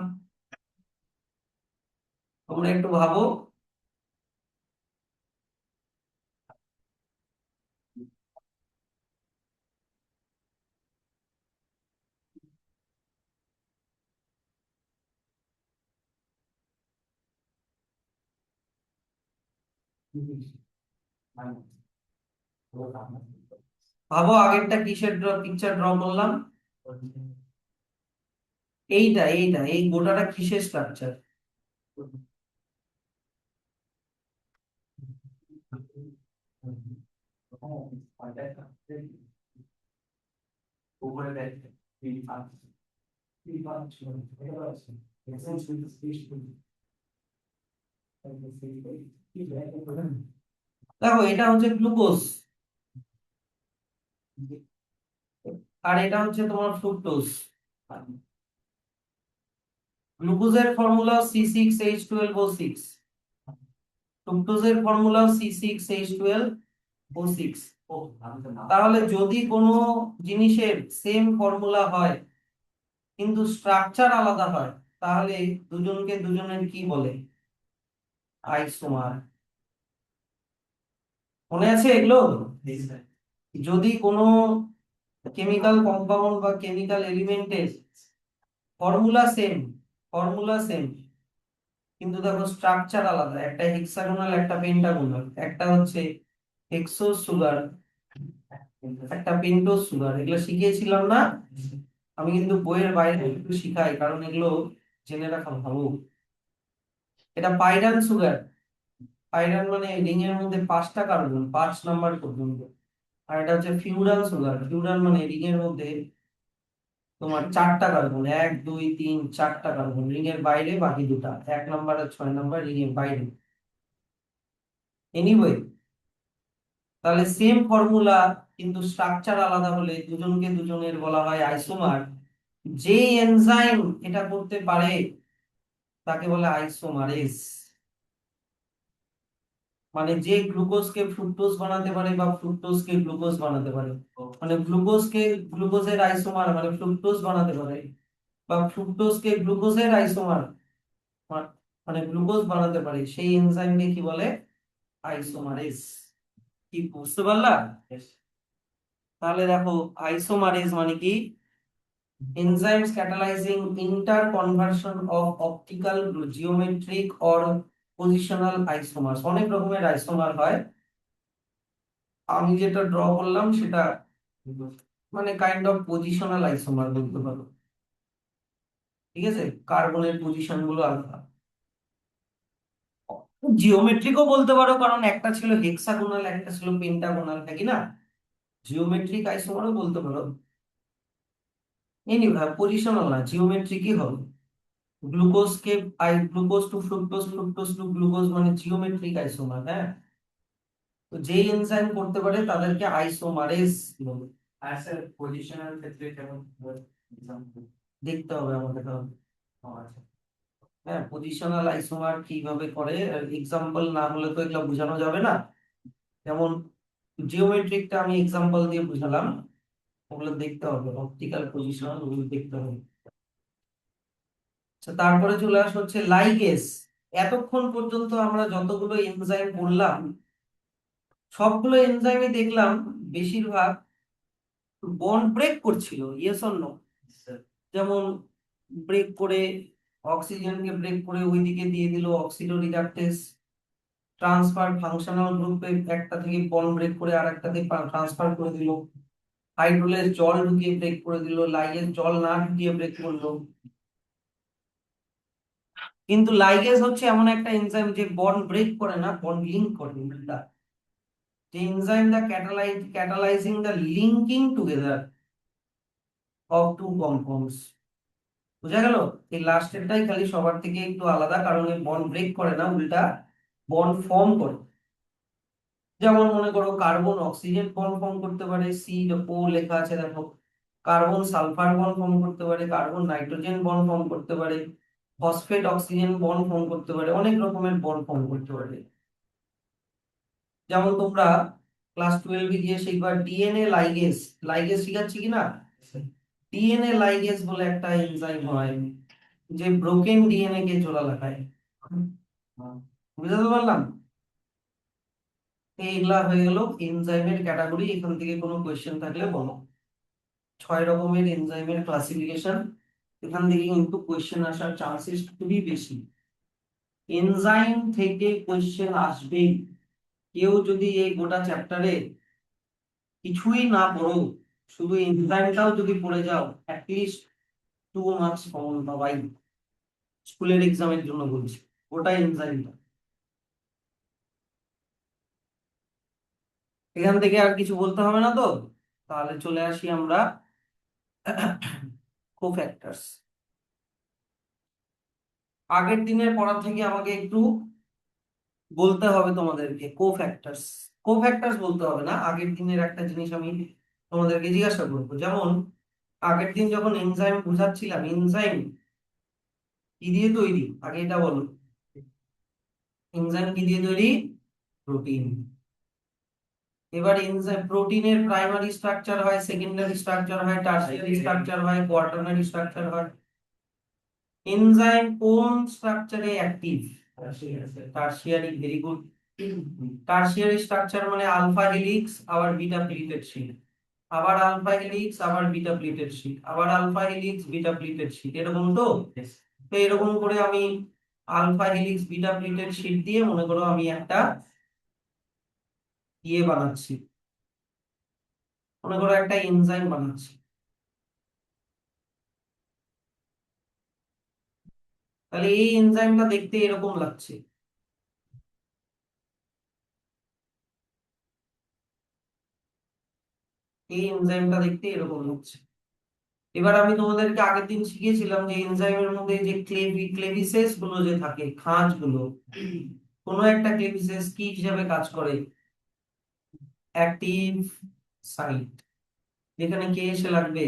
তোমরা একটু ভাবো। ভাবো আগেরটা কিসের পিকচার ড্র করলাম? এইটা এই গোটাটা কিসের স্ট্রাকচার? উপরে দেখ তিন পাঁচ দেখো এটা হচ্ছে গ্লুকোজ, আর এটা হচ্ছে তোমার ফ্রুক্টোজ। গ্লুকোজের ফর্মুলা C6H12O6, ফ্রুক্টোজের ফর্মুলা C6H12O6। ও আমি তো না। তাহলে যদি কোনো জিনিসের সেম ফর্মুলা হয় কিন্তু স্ট্রাকচার আলাদা হয়, তাহলে দুজনকে দুজনের কি বলে? আইসোমার। মনে আছে এগুলো? যদি কোনো কেমিক্যাল কম্পাউন্ড বা কেমিক্যাল এলিমেন্টের ফর্মুলা সেম কিন্তু দেখো স্ট্রাকচার আলাদা, একটা হেক্সাগোনাল একটা পেন্টাগোনাল, একটা হচ্ছে হেক্সোস সুগার একটা পেন্টোজ সুগার, এগুলো শিখিয়েছিলাম না? আমি কিন্তু বইয়ের বাইরে একটু শিখাই, কারণ এগুলো জেনে রাখা ভালো। এটা পাইরান সুগার, পাইরান মানে রিং এর মধ্যে 5টা কার্বন, 5 নাম্বার পর্যন্ত। আর এটা হচ্ছে ফিউরাল সুগার, ফিউরাল মানে রিং এর মধ্যে তোমার 4টা কার্বন, 1 2 3 4টা কার্বন, রিং এর বাইরে বাকি দুটা, 1 নাম্বার আর 6 নাম্বার রিং এর বাইরে। এনিওয়ে, তাহলে সেম ফর্মুলা কিন্তু স্ট্রাকচার আলাদা হলে দুজনকে দুজনের বলা হয় আইসোমার। যে এনজাইম এটা করতে পারে তাকে বলে আইসোমারেজ। মানে যে গ্লুকোজকে ফ্রুক্টোজ বানাতে পারে বা ফ্রুক্টোজকে গ্লুকোজ বানাতে পারে, মানে গ্লুকোজকে গ্লুকোজের আইসোমার মানে ফ্রুক্টোজ বানাতে পারে, বা ফ্রুক্টোজকে গ্লুকোজের আইসোমার মানে গ্লুকোজ বানাতে পারে, সেই এনজাইমকে কি বলে? আইসোমারেজ। কি বুঝতে পারলা? তাহলে দেখো, আইসোমারেজ মানে কি? enzymes catalyzing interconversion of optical, geometric or positional isomers। অনেক রকমের আইসোমার হয়, আমি যেটা ড্র করলাম সেটা মানে কাইন্ড অফ পজিশনাল আইসোমার বলতে পারো। ঠিক আছে, কার্বনের পজিশন গুলো আলাদা। জিওমেট্রিকও বলতে পারো, কারণ একটা ছিল হেক্সাগোনাল একটা ছিল পেন্টাগোনাল, নাকি না? জিওমেট্রিক আইসোমারও বলতে পারো। এনিভাবে পজিশনাল না, জিওমেট্রিকই হবে। গ্লুকোজকে glucose to fructose, fructose to glucose মানে জিওমেট্রিক আইসোমার। হ্যাঁ, তো যেই এনজাইম করতে পারে তাদেরকে আইসোমারেজ বলে। আর স্যার পজিশনাল ক্ষেত্রে কেমন এক্সাম্পল দেখতে হবে আমাদের তাহলে। আচ্ছা। হ্যাঁ, পজিশনাল আইসোমার কিভাবে করে, এক্সাম্পল না হলে তো এগুলো বোঝানো যাবে না। যেমন জিওমেট্রিকটা আমি এক্সাম্পল দিয়ে বুঝালাম, ওগুলো দেখতে হবে, অপটিক্যাল পজিশনাল ওগুলো দেখতে হবে। আচ্ছা, তারপরে চলে আসা হচ্ছে লাইগেজ। এতক্ষণ পর্যন্ত আমরা যতগুলো এনজাইম পড়লাম, সবগুলো এনজাইমই দেখলাম বেশিরভাগ বন্ড ব্রেক করছিল, ইয়েস অর নো? যেমন ব্রেক করে অক্সিজেনকে ব্রেক করে ওইদিকে দিয়ে দিল অক্সিডো রিডাকটেস, ট্রান্সফার ফাংশনাল গ্রুপে একটা থেকে বন্ড ব্রেক করে আর একটাতে ট্রান্সফার করে দিল, হাইড্রোলেজ জল ঢুকিয়ে ব্রেক করে দিল, লাইগেজ জল না ঢুকিয়ে ব্রেক করলো। কিন্তু লাইগেজ হচ্ছে এমন একটা এনজাইম যে বন্ড ব্রেক করে না, বন্ড লিংক করে উল্টা। যে enzyme the catalyzing the linking together of two compounds. বুঝা গেল? এই লাস্টেরটাই খালি সবার থেকে একটু আলাদা, কারণ এই বন্ড ব্রেক করে না, উল্টা বন্ড ফর্ম করে। যেমন মনে করো কার্বন অক্সিজেন বন্ড ফর্ম করতে পারে, সি ও লেখা আছে দেখো। কার্বন সালফার বন্ড ফর্ম করতে পারে, কার্বন নাইট্রোজেন বন্ড ফর্ম করতে পারে, ফসফেট অক্সিজেন বন্ড ফর্ম করতে পারে, অনেক রকমের বন্ড ফর্ম করতে পারে। যেমন তোমরা ক্লাস 12 গিয়ে সেইবার ডিএনএ লাইগেজ, লাইগেজ শিখাচ্ছি কিনা? ডিএনএ লাইগেজ বলে একটা এনজাইম হয় যে ব্রোকেন ডিএনএ কে জোড়া লাগায়। বুঝতে পারলাম? এইগুলা হয়ে গেল এনজাইমের ক্যাটাগরি। এখান থেকে কোনো কোয়েশ্চেন থাকলে বলো। 6 রকমের এনজাইমের ক্লাসিফিকেশন, এখান থেকে কিন্তু কোয়েশ্চেন আসার চান্সেস খুবই বেশি। এনজাইম থেকে কোয়েশ্চেন আসবেই। কেউ যদি এই গোটা চ্যাপ্টারে কিছুই না পড়ো, শুধু এনজাইমটাও যদি পড়ে যাও, অ্যাটলিস্ট 2 মার্কস কমন পাবাই। স্কুলের এক্সামের জন্য বলছি, ওটা এনজাইমটা। এখান থেকে আর কিছু বলতে হবে না তো? তাহলে চলে আসি আমরা কোফ্যাক্টরস। আগের দিনের পড়া থেকে আমাকে একটু বলতে হবে তোমাদেরকে কোফ্যাক্টরস। কোফ্যাক্টরস বলতে হবে না, আগের দিনের একটা জিনিস আমি তোমাদেরকে জিজ্ঞাসা করবো। যেমন আগের দিন যখন এনজাইম বোঝাচ্ছিলাম, এনজাইম কি দিয়ে তৈরি আগে এটা বলো। এনজাইম কি দিয়ে তৈরি? প্রোটিন। এবার এনজাইম প্রোটিনের প্রাইমারি স্ট্রাকচার হয়, সেকেন্ডারি স্ট্রাকচার হয়, টারশিয়ারি স্ট্রাকচার হয়, কোয়াটারনারি স্ট্রাকচার হয়। এনজাইম কোন স্ট্রাকচারে active? Tertiary. Very good. Tertiary structure মানে আলফা হেলিক্স আবার বিটা প্লিটেড শিট, আবার আলফা হেলিক্স আবার বিটা প্লিটেড শিট, আবার alpha helix beta pleated sheet, এরকম তো? তো এরকম করে আমি alpha helix beta pleated sheet দিয়ে মনে করো আমি একটা ইয়ে বানাচ্ছি, মনে করো একটা এনজাইম বানাচ্ছি। তাহলে এই এনজাইমটা দেখতে এরকম লাগছে। এই এনজাইমটা দেখতে এরকম লাগছে। এবার আমি তোমাদেরকে আগের দিন শিখিয়েছিলাম যে এনজাইমের মধ্যে যে ক্লেভিসেস গুলো যে থাকে, খাঁজ গুলো, কোনো একটা ক্লেভিসেস কি হিসাবে কাজ করে? Active site. এখানে কে এসে লাগবে?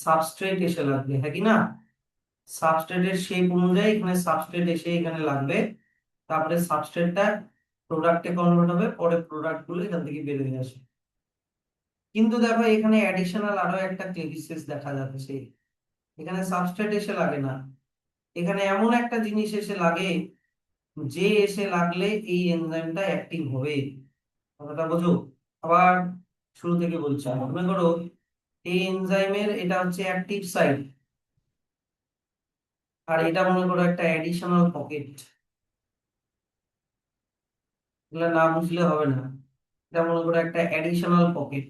সাবস্ট্রেট এসে লাগবে, হ্যাঁ কি না? সাবস্ট্রেটের শেপ অনুযায়ী এখানে সাবস্ট্রেট এসে এখানে লাগবে, তারপরে সাবস্ট্রেটটা প্রোডাক্টে কনভার্ট হবে, পরে প্রোডাক্ট গুলো এখান থেকে বের হয়ে আসে। কিন্তু দেখো এখানে অ্যাডিশনাল আরো একটা বিশেষ দেখা যাচ্ছে, এখানে সাবস্ট্রেট এসে লাগে না, এখানে এমন একটা জিনিস এসে লাগে যে এসে লাগলে এই এনজাইমটা অ্যাক্টিভ হবে। কথাটা বোঝো? আবার শুরু থেকে বলছি, মনে করো এই এনজাইমের এটা হচ্ছে অ্যাক্টিভ সাইট, আর এটা মনে করো একটা অ্যাডিশনাল পকেট। এগুলো না বুঝলে হবে না, এটা মনে করো একটা অ্যাডিশনাল পকেট।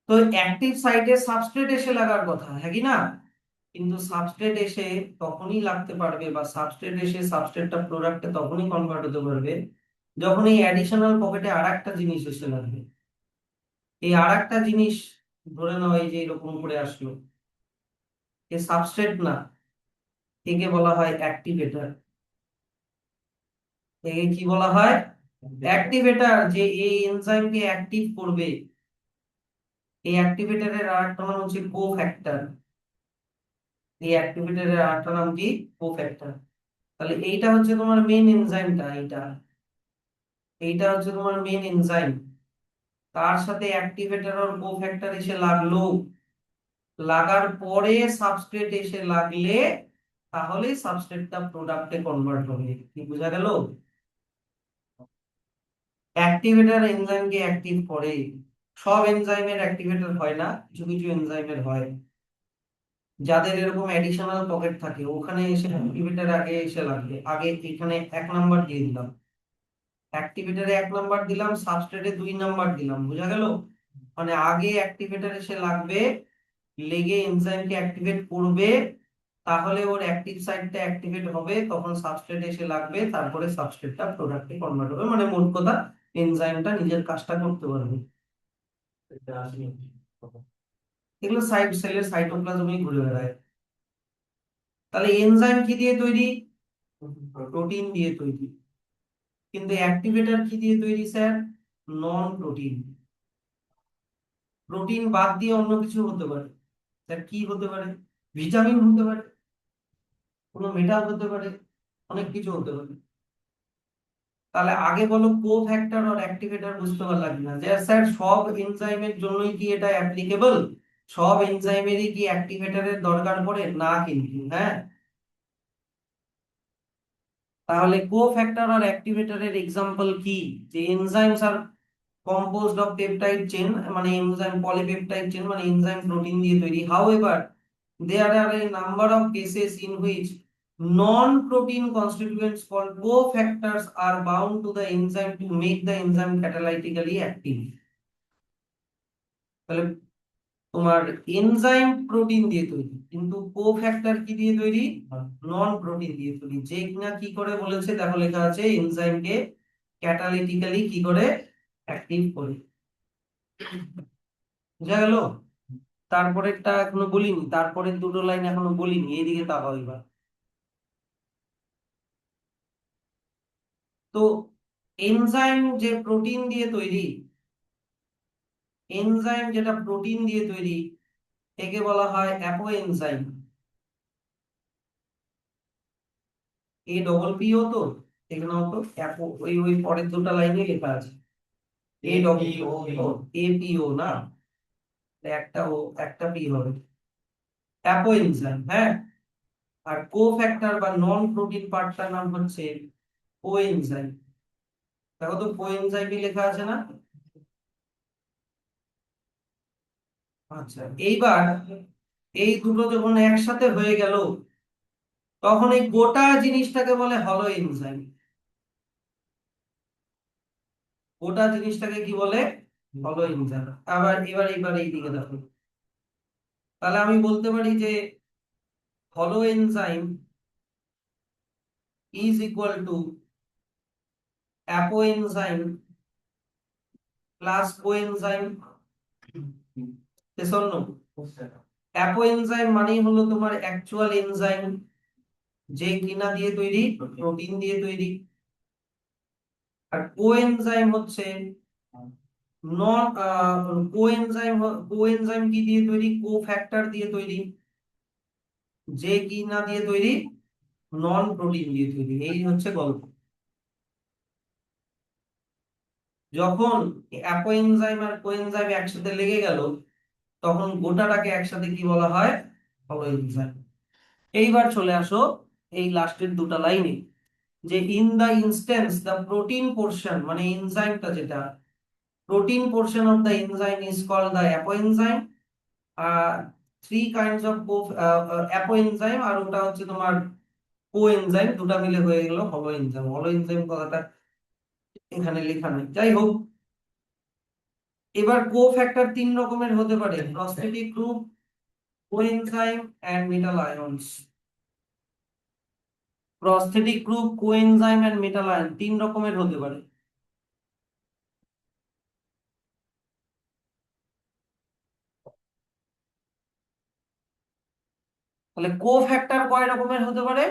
তো অ্যাক্টিভ সাইটে সাবস্ট্রেট এসে লাগার কথা, হ্যাঁ কি না? কিন্তু সাবস্ট্রেট এসে তখনই লাগতে পারবে, বা সাবস্ট্রেট এসে সাবস্ট্রেটটা প্রোডাক্টে তখনই কনভার্ট হতে পারবে যখন এই অ্যাডিশনাল পকেটে আর একটা জিনিস এসে লাগবে। এই আর একটা জিনিস ধরে নাও এই যে এরকম করে আসলো, এ সাবস্ট্রেট না, একে বলা হয় অ্যাক্টিভেটর। একে কি বলা হয়? অ্যাক্টিভেটর। যে এই এনজাইমকে অ্যাক্টিভ করবে, এই অ্যাক্টিভেটরের আরেকটা নাম হচ্ছে কোফ্যাক্টর। এই অ্যাক্টিভেটরের আরেকটা নাম কি? কোফ্যাক্টর। তাহলে এইটা হচ্ছে তোমার মেন এনজাইমটা, এইটা এইটা হচ্ছে তোমার মেন এনজাইম। তার সাথে অ্যাক্টিভেটর আর কোফ্যাক্টর এসে লাগলো, লাগার পরে সাবস্ট্রেট এসে লাগলে তাহলে সাবস্ট্রেটটা প্রোডাক্টে কনভার্ট হবে। কি বোঝা গেল? অ্যাক্টিভেটর এনজাইমকে অ্যাক্টিভ করে। সব এনজাইমের অ্যাক্টিভেটর হয় না, কিছু কিছু এনজাইমের হয়, যাদের এরকম অ্যাডিশনাল পকেট থাকে ওখানে এসে অ্যাক্টিভেটর আগে এসে লাগবে। আগে এখানে 1 নাম্বার দিয়ে দিলাম, অ্যাক্টিভেটরে 1 নাম্বার দিলাম, সাবস্ট্রেটে 2 নাম্বার দিলাম, বোঝা গেল? মানে আগে অ্যাক্টিভেটর এসে লাগবে, লেগে এনজাইমকে অ্যাক্টিভেট করবে, তাহলে ওর অ্যাক্টিভ সাইটটা অ্যাক্টিভেট হবে, তখন সাবস্ট্রেট এসে লাগবে, তারপরে সাবস্ট্রেটটা প্রোডাক্টে কনভার্ট হবে, মানে মোট কথা এনজাইমটা নিজের কাজটা করতে পারবে। এগুলো সেলের সাইটোপ্লাজমে ঘুরে বেড়ায়। তাহলে এনজাইম কি দিয়ে তৈরি? প্রোটিন দিয়ে তৈরি। কিন্তু অ্যাক্টিভেটর কি দিয়ে তৈরি স্যার? Non protein. প্রোটিন বাদ দিয়ে অন্য কিছু হতে পারে। স্যার কি হতে পারে? ভিটামিন হতে পারে, কোনো মেটাল হতে পারে, অনেক কিছু হতে পারে। তাহলে আগে বলো কো ফ্যাক্টর আর অ্যাক্টিভেটর বুঝতে পারলাম না, যে স্যার সব এনজাইমের জন্যই কি এটা অ্যাপ্লিকেবল? সব এনজাইমেরই কি অ্যাক্টিভেটরের দরকার পড়ে না? কিন্তু হ্যাঁ। তাহলে কো ফ্যাক্টর আর অ্যাক্টিভেটরের এক্সাম্পল কি? যে enzymes are composed of peptide chain, মানে এনজাইম পলিপেপটাইড চেন, মানে এনজাইম প্রোটিন দিয়ে তৈরি। However, there are a number of cases in which non-protein constituents called cofactors are bound to the enzyme to make the enzyme catalytically active. তাহলে তোমার enzyme protein দিয়ে তৈরি, কিন্তু cofactor কি দিয়ে তৈরি? নন প্রোটিন দিয়ে তৈরি, যে কিনা কি করে বলেছে দেখো, লেখা আছে এনজাইমকে ক্যাটালিটিক্যালি কি করে অ্যাক্টিভ করে। বুঝা গেল? তারপরেরটা এখনো বলিনি, তারপরের দুটো লাইন এখনো বলিনি, এইদিকে তাকাও এবার। তো এনজাইম যে প্রোটিন দিয়ে তৈরি, এনজাইম যেটা প্রোটিন দিয়ে তৈরি, একে বলা হয় অ্যাপো এনজাইম। এ ডবল পিও তো, এখানেও তো অ্যাপো, ওই ওই পরের দুটো লাইনে লেখা আছে এ ডবল এপিও না, একটা ও একটা পি হবে, অ্যাপো এনজাইম, হ্যাঁ। আর কোফ্যাক্টর বা নন প্রোটিন পার্টটার নাম হচ্ছে কোএনজাইম। দেখো তো কোএনজাইমই লেখা আছে না? আচ্ছা, এইবার এই দুটো যখন একসাথে হয়ে গেল, তখন এই গোটা জিনিসটাকে বলে হলো এনজাইম। গোটা জিনিসটাকে কি বলে? হলো এনজাইম। আবার এবার এইদিকে দেখো, তাহলে আমি বলতে পারি যে হলো enzyme is equal to apo enzyme plus coenzyme. শূন্য। অ্যাপো এনজাইম মানেই হলো তোমার অ্যাকচুয়াল এনজাইম, যে কিনা দিয়ে তৈরি? প্রোটিন দিয়ে তৈরি। আর কোএনজাইম হচ্ছে নন কোএনজাইম কি দিয়ে তৈরি? কোফ্যাক্টর দিয়ে তৈরি। যে কি না দিয়ে তৈরি? নন প্রোটিন দিয়ে তৈরি। এই হচ্ছে গল্প। যখন অ্যাপোএনজাইম আর কোএনজাইম একসাথে লেগে গেল, তখন গোটাটাকে একসাথে কি বলা হয়? হলোএনজাইম। এইবার চলে আসো এই লাস্টের দুটো লাইনে, যে in the instance the protein portion, মানে এনজাইমটা যেটা, protein portion of the enzyme is called the apoenzyme. Three kinds of apoenzyme, আর ওটা হচ্ছে তোমার কোএনজাইম, দুটা মিলে হয়ে গেল হলোএনজাইম। হলোএনজাইম কথাটা এখানে লেখা নেই, যাই হোক। এবার কোফ্যাক্টর তিন রকমের হতে পারে: prosthetic group, coenzyme and metal ions. Prosthetic group, coenzyme and metal ion তিন রকমের হতে পারে। তাহলে কোফ্যাক্টর কয় রকমের হতে পারে?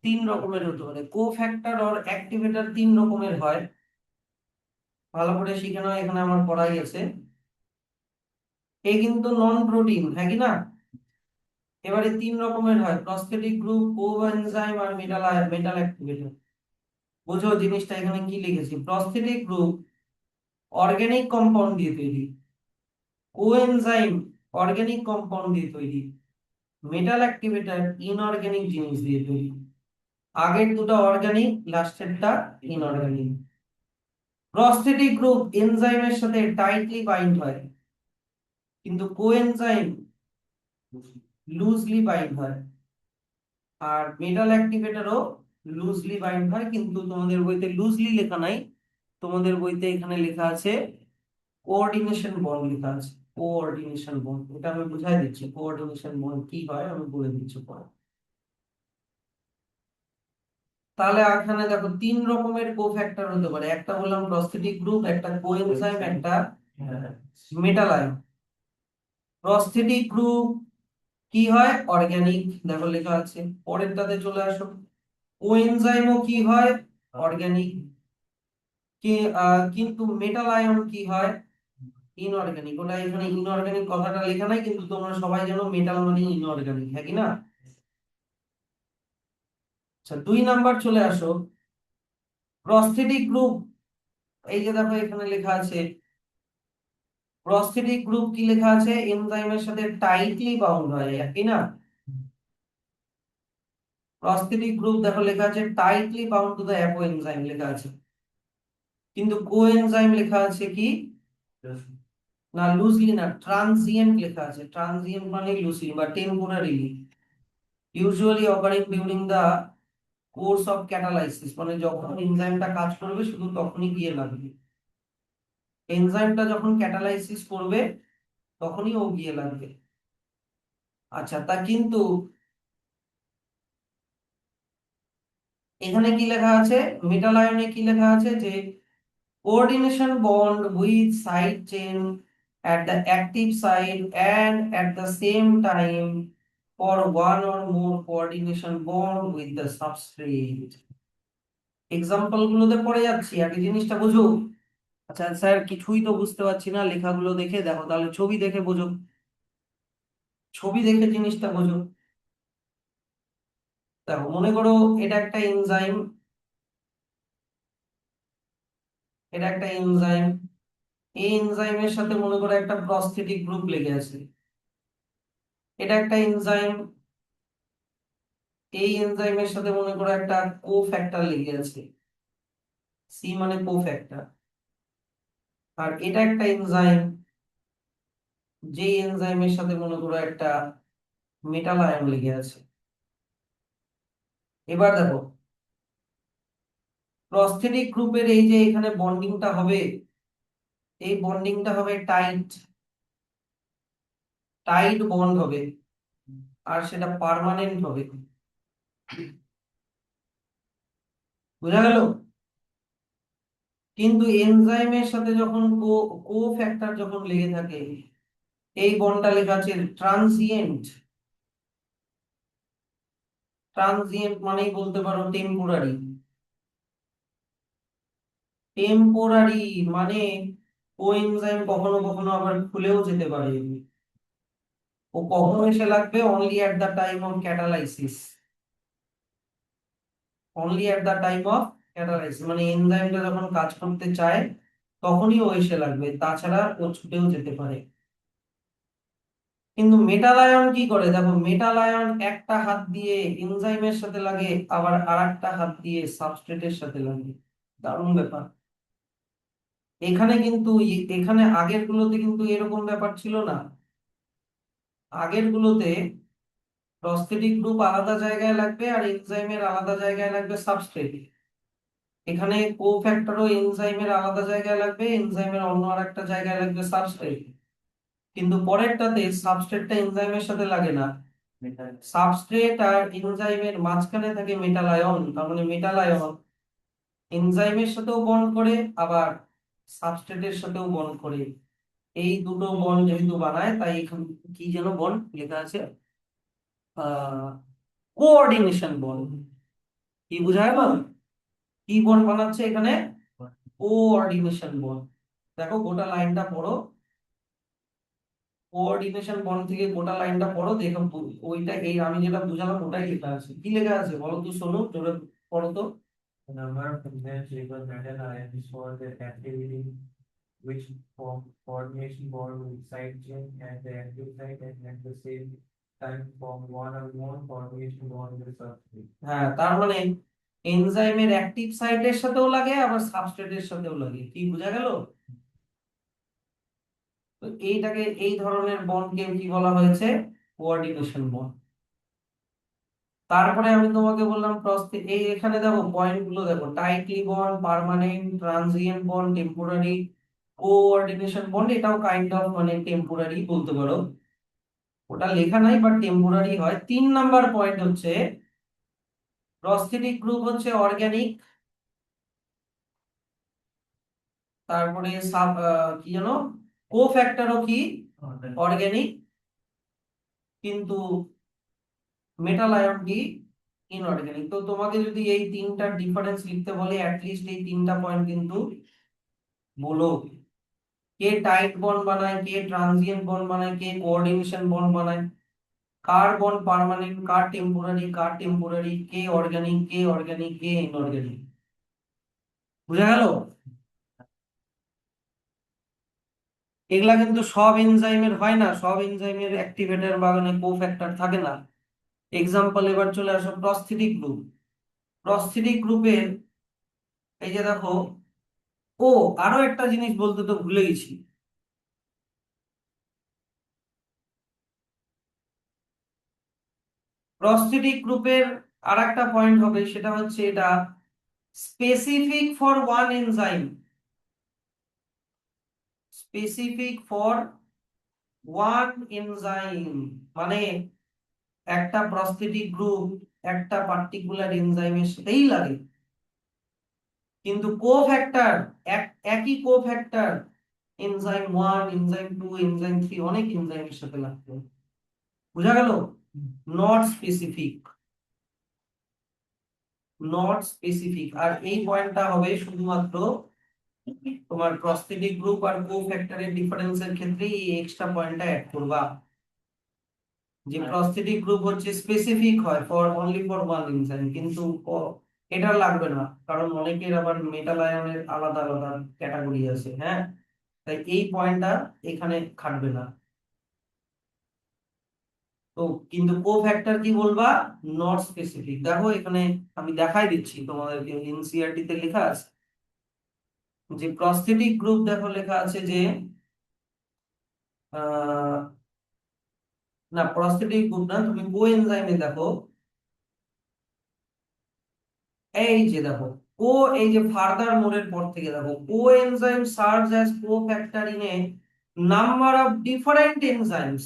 তিন রকমের হতে পারে। কোফ্যাক্টর অর অ্যাক্টিভেটর তিন রকমের হয়। ভালো করে শিখে নাও, এখানে আমার পড়াই আছে। এই কিন্তু নন প্রোটিন, হ্যাঁ কি না? এবারে তিন রকমের হয়: প্রস্থেটিক গ্রুপ, কোএনজাইম আর মেটাল অ্যাক্টিভেটর। বুঝো জিনিসটা এখানে কি লিখেছি। প্রস্থেটিক গ্রুপ অর্গানিক কম্পাউন্ড দিয়ে তৈরি, কোএনজাইম অর্গানিক কম্পাউন্ড দিয়ে তৈরি, মেটাল অ্যাক্টিভেটর ইনঅর্গানিক জিনিস দিয়ে তৈরি। আগের দুটো অর্গানিক, লাস্টেরটা ইনঅর্গানিক। প্রস্থেটিক গ্রুপ এনজাইমের সাথে টাইটলি বাইন্ড হয়, কিন্তু কোএনজাইম লুজলি বাইন্ড হয়। আর মেটাল অ্যাক্টিভেটরও লুজলি বাইন্ড হয়, কিন্তু তোমাদের বইতে লুজলি লেখা নাই, তোমাদের বইতে এখানে লেখা আছে কোঅর্ডিনেশন বন্ড লেখা আছে। কোঅর্ডিনেশন বন্ড, এটা আমি বুঝাই দিচ্ছি কোঅর্ডিনেশন বন্ড কি হয়, আমি বলে দিচ্ছি পরে। তাহলে এখানে দেখো তিন রকমের কোফ্যাক্টর হতে পারে, একটা বললাম প্রস্থেটিক গ্রুপ, একটা কোএনজাইম, একটা মেটাল আয়ন। প্রস্থেটিক গ্রুপ কি হয়? অর্গানিক, দেখো লেখা আছে। পরেরটাতে চলে আসো। কোএনজাইমও কি হয়? অর্গানিক। কিন্তু মেটাল আয়ন কি হয়? ইনঅর্গানিক। ওটা এখানে ইনঅর্গানিক কথাটা লেখা নাই, কিন্তু তোমরা সবাই জানো মেটাল মানে ইনঅর্গানিক, হ্যাঁ কি না? আচ্ছা, 2 নাম্বার চলে আসো। প্রস্থেটিক গ্রুপ, এই যে দেখো এখানে লেখা আছে প্রস্থেটিক গ্রুপ, কি লেখা আছে? এনজাইমের সাথে টাইটলি বাউন্ড হয়, একই না? প্রস্থেটিক গ্রুপ দেখো লেখা আছে tightly bound to the apoenzyme লেখা আছে, কিন্তু কোএনজাইম লেখা আছে কি না লুজলি না, ট্রানজিয়েন্ট লেখা আছে। ট্রানজিয়েন্ট মানে লুজলি বা temporarily, usually occurring during the course of catalysis, মানে যখন এনজাইমটা কাজ করবে শুধু তখনই গিয়ে লাগবে। এনজাইমটা যখন ক্যাটালাইসিস করবে তখনই ও গিয়ে লাগবে। আচ্ছা, তা কিন্তু এখানে কি লেখা আছে? মেটাল আয়নে কি লেখা আছে? যে coordination bond with side chain at the active site and at the same time for one or more coordination bond with the substrate. Example গুলোতে পড়ে যাচ্ছি, আগে জিনিসটা বুঝো। আচ্ছা স্যার, কিছুই তো বুঝতে পারছি না, লেখাগুলো দেখে দেখো, তাহলে ছবি দেখে বোঝো। ছবি দেখে জিনিসটা বোঝো। দেখো, মনে করো এটা একটা এনজাইম, এটা একটা এনজাইম। এই এনজাইমের সাথে মনে করো একটা প্রস্থেটিক গ্রুপ লেগে আছে। এটা একটা এনজাইম, এই এনজাইমের সাথে মনে করো একটা কোফ্যাক্টর লেগে আছে, সি মানে কোফ্যাক্টর। আর এটা একটা এনজাইম, যে এনজাইমের সাথে মনে করো একটা মেটাল আয়ন লেগে আছে। এবার দেখো, প্রস্থেটিক গ্রুপের এই যে এখানে বন্ডিংটা হবে, এই বন্ডিংটা হবে টাইট, টাইট বন্ড হবে, আর সেটা পার্মানেন্ট হবে। বোঝা গেল? কিন্তু এনজাইমের সাথে যখন কোফ্যাক্টর যখন লেগে থাকে, এই বন্ডটা লেখা আছে ট্রানজিয়েন্ট। ট্রানজিয়েন্ট মানেই বলতে পারো টেম্পোরারি। টেম্পোরারি মানে কোএনজাইম কখনো কখনো আবার খুলেও যেতে পারে, ও কখন এসে লাগবে, only at the time of ক্যাটালাইসিস, only at the time of catalysis মানে এনজাইমটা যখন কাজ করতে চায় তখনই ও এসে লাগবে, তাছাড়া ও ছুটেও যেতে পারে। কিন্তু মেটাল আয়ন কি করে দেখো, মেটাল আয়ন একটা হাত দিয়ে এনজাইমের সাথে লাগে, আবার আরেকটা হাত দিয়ে সাবস্ট্রেটের সাথে লাগে। দারুণ ব্যাপার। এখানে কিন্তু এখানে আগের গুলোতে কিন্তু এরকম ব্যাপার ছিল না। আগের গুলোতে প্রস্থেটিক গ্রুপ আলাদা জায়গায় লাগবে আর এনজাইমের আলাদা জায়গায় লাগবে সাবস্ট্রেট। এখানে কোফ্যাক্টরও এনজাইমের আলাদা জায়গায় লাগবে, এনজাইমের অন্য আরেকটা জায়গায় লাগবে সাবস্ট্রেট। কিন্তু পরেরটাতে সাবস্ট্রেটটা এনজাইমের সাথে লাগে না, সাবস্ট্রেট আর এনজাইমের মাঝখানে থাকে মেটাল আয়ন। তার মানে মেটাল আয়ন এনজাইমের সাথেও বন্ড করে, আবার সাবস্ট্রেটের সাথেও বন্ড করে। এই দুটো বন্ড যেহেতু বানায়, তাই এখানে কি যেন বন্ড লেখা আছে, কোঅর্ডিনেশন বন্ড। কি বোঝায় না, কি বন্ড বানাচ্ছে এখানে, কোঅর্ডিনেশন বন্ড। দেখো গোটা লাইনটা পড়ো, কোঅর্ডিনেশন বন্ড থেকে গোটা লাইনটা পড়ো, দেখো ওইটা, এই আমি যেটা বুঝালাম ওটাই লেখা আছে। কি লেখা আছে বলো তো, শোনো জোরে পড়ো তো। The number of enzymes equal metal ions for the activity which form coordination bond with side chain at the active site and at the same time form one or more coordination bond with substrate. হ্যাঁ, তার মানে এনজাইমের active সাইটের সাথেও লাগে, আবার সাবস্ট্রেটের সাথেও লাগে। কি বোঝা গেল? তো এইটাকে, এই ধরনের বন্ডকে কি বলা হয়েছে, কোঅর্ডিনেশন বন্ড। তারপরে আমি তোমাকে বললাম এই এখানে দেখো পয়েন্ট গুলো দেখো, tightly bond, permanent, transient bond, temporary, coordination bond. এটাও কাইন্ড অফ মানে টেম্পোরারি বলতে পারো, ওটা লেখা নাই বাট টেম্পোরারি হয়। 3 নাম্বার পয়েন্ট হচ্ছে প্রস্থেটিক গ্রুপ হচ্ছে অর্গানিক, তারপরে কি জানো, কোফ্যাক্টরও কি অর্গানিক, কিন্তু মেটাল আয়ন কি ইনঅর্গানিক। তো তোমাকে যদি এই তিনটার ডিফারেন্স লিখতে বলে, অ্যাটলিস্ট এই 3টা পয়েন্ট কিন্তু বলো। কে টাইট বন্ড বানায়, কে ট্রানজিয়েন্ট বন্ড বানায়, কে কোঅর্ডিনেশন বন্ড বানায়, কার বন্ড পার্মানেন্ট, কার টেম্পোরারি, কে অর্গানিক, কে ইনঅর্গানিক। বুঝা গেল? এগুলা কিন্তু সব এনজাইমের হয় না, সব এনজাইমের অ্যাক্টিভেটর বা কোফ্যাক্টর থাকে না। এক্সাম্পল এবার চলে আসো প্রস্থেটিক গ্রুপ। প্রস্থেটিক গ্রুপের এই যে দেখো, ও আরো একটা জিনিস বলতে তো ভুলে গেছি। প্রস্থেটিক গ্রুপের আর একটা পয়েন্ট হবে, সেটা হচ্ছে এটা specific for one enzyme, specific for one enzyme মানে একটা প্রস্থেটিক গ্রুপ একটা পার্টিকুলার এনজাইমের সাথেই লাগে, কিন্তু কোফ্যাক্টর একই কোফ্যাক্টর এনজাইম 1, এনজাইম 2, এনজাইম 3 অনেক এনজাইমের সাথে লাগবে। বুঝা গেল? Not specific, not specific. আর এই পয়েন্টটা হবে শুধুমাত্র তোমার প্রস্থেটিক গ্রুপ আর কোফ্যাক্টরের ডিফারেন্সের ক্ষেত্রে, এই এক্সট্রা পয়েন্টটা অ্যাড করবা, যে প্রস্থেটিক গ্রুপ হচ্ছে স্পেসিফিক হয় for only for one enzyme, কিন্তু এটা লাগবে না, কারণ অনেকের আবার মেটাল আয়নের আলাদা আলাদা ক্যাটাগরি আছে। হ্যাঁ, তাই এই পয়েন্টটা এখানে খাটবে না। তো কিন্তু কোফ্যাক্টর কি বলবা, নট স্পেসিফিক। দেখো এখানে আমি দেখাই দিচ্ছি তোমাদেরকে, এনসিইআরটি তে লেখা আছে যে প্রস্থেটিক গ্রুপ, দেখো লেখা আছে যে আহ না, প্রস্থেটিক গ্রুপ না, তুমি কোএনজাইমে দেখো, এই যে দেখো কো, এই যে ফার্দার মোরের পর থেকে দেখো, coenzyme serves as cofactor in a number of different enzymes,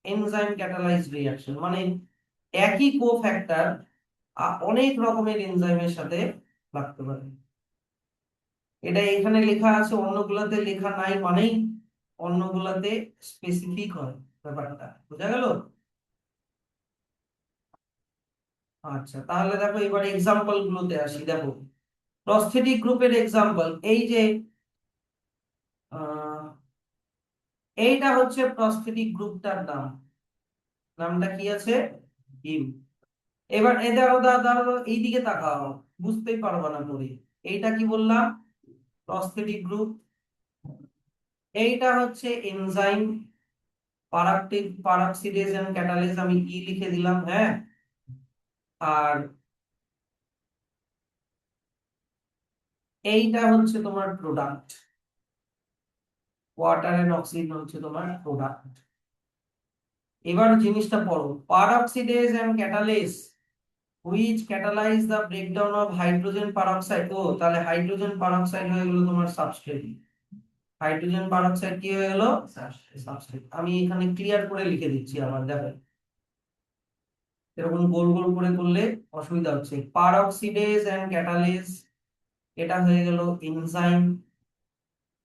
enzyme catalysed reaction মানে একই কোফ্যাক্টর অনেক রকমের এনজাইমের সাথে লাগতে পারে। এটা এখানে লেখা আছে, অন্যগুলাতে লেখা নাই মানেই অন্যগুলাতে স্পেসিফিক হয় ব্যাপারটা। বুঝা গেল? আচ্ছা, তাহলে দেখো এবার এক্সাম্পল গুলোতে আসি। দেখো প্রস্থেটিক গ্রুপের এক্সাম্পল এই যে আহ, এইটা হচ্ছে প্রস্থেটিক গ্রুপটার নাম, নামটা কি আছে, হিম। এবার এ দেখো দাঁড়াও এইদিকে তাকাও, বুঝতেই পারবা না পরে। এইটা কি বললাম, প্রস্থেটিক গ্রুপ। এইটা হচ্ছে এনজাইম, পারাক্সিডেজ এন্ড ক্যাটালেজ, আমি ই লিখে দিলাম, হ্যাঁ। আর এইটা হচ্ছে তোমার প্রোডাক্ট, ওয়াটার এন্ড অক্সিজেন হচ্ছে তোমার প্রোডাক্ট। এবার জিনিসটা পড়ো, peroxidase and catalase which catalyze the breakdown of hydrogen peroxide. ও তাহলে হাইড্রোজেন পারঅক্সাইড হয়ে গেল তোমার সাবস্ট্রেট, হাইড্রোজেন পারঅক্সাইড কি হয়ে গেল, সাবস্ট্রেট। আমি এখানে ক্লিয়ার করে লিখে দিচ্ছি আবার, দেখো এরকম গোল গোল করে করলে অসুবিধা হচ্ছে। পারঅক্সিডেজ এন্ড ক্যাটালেজ এটা হয়ে গেল এনজাইম,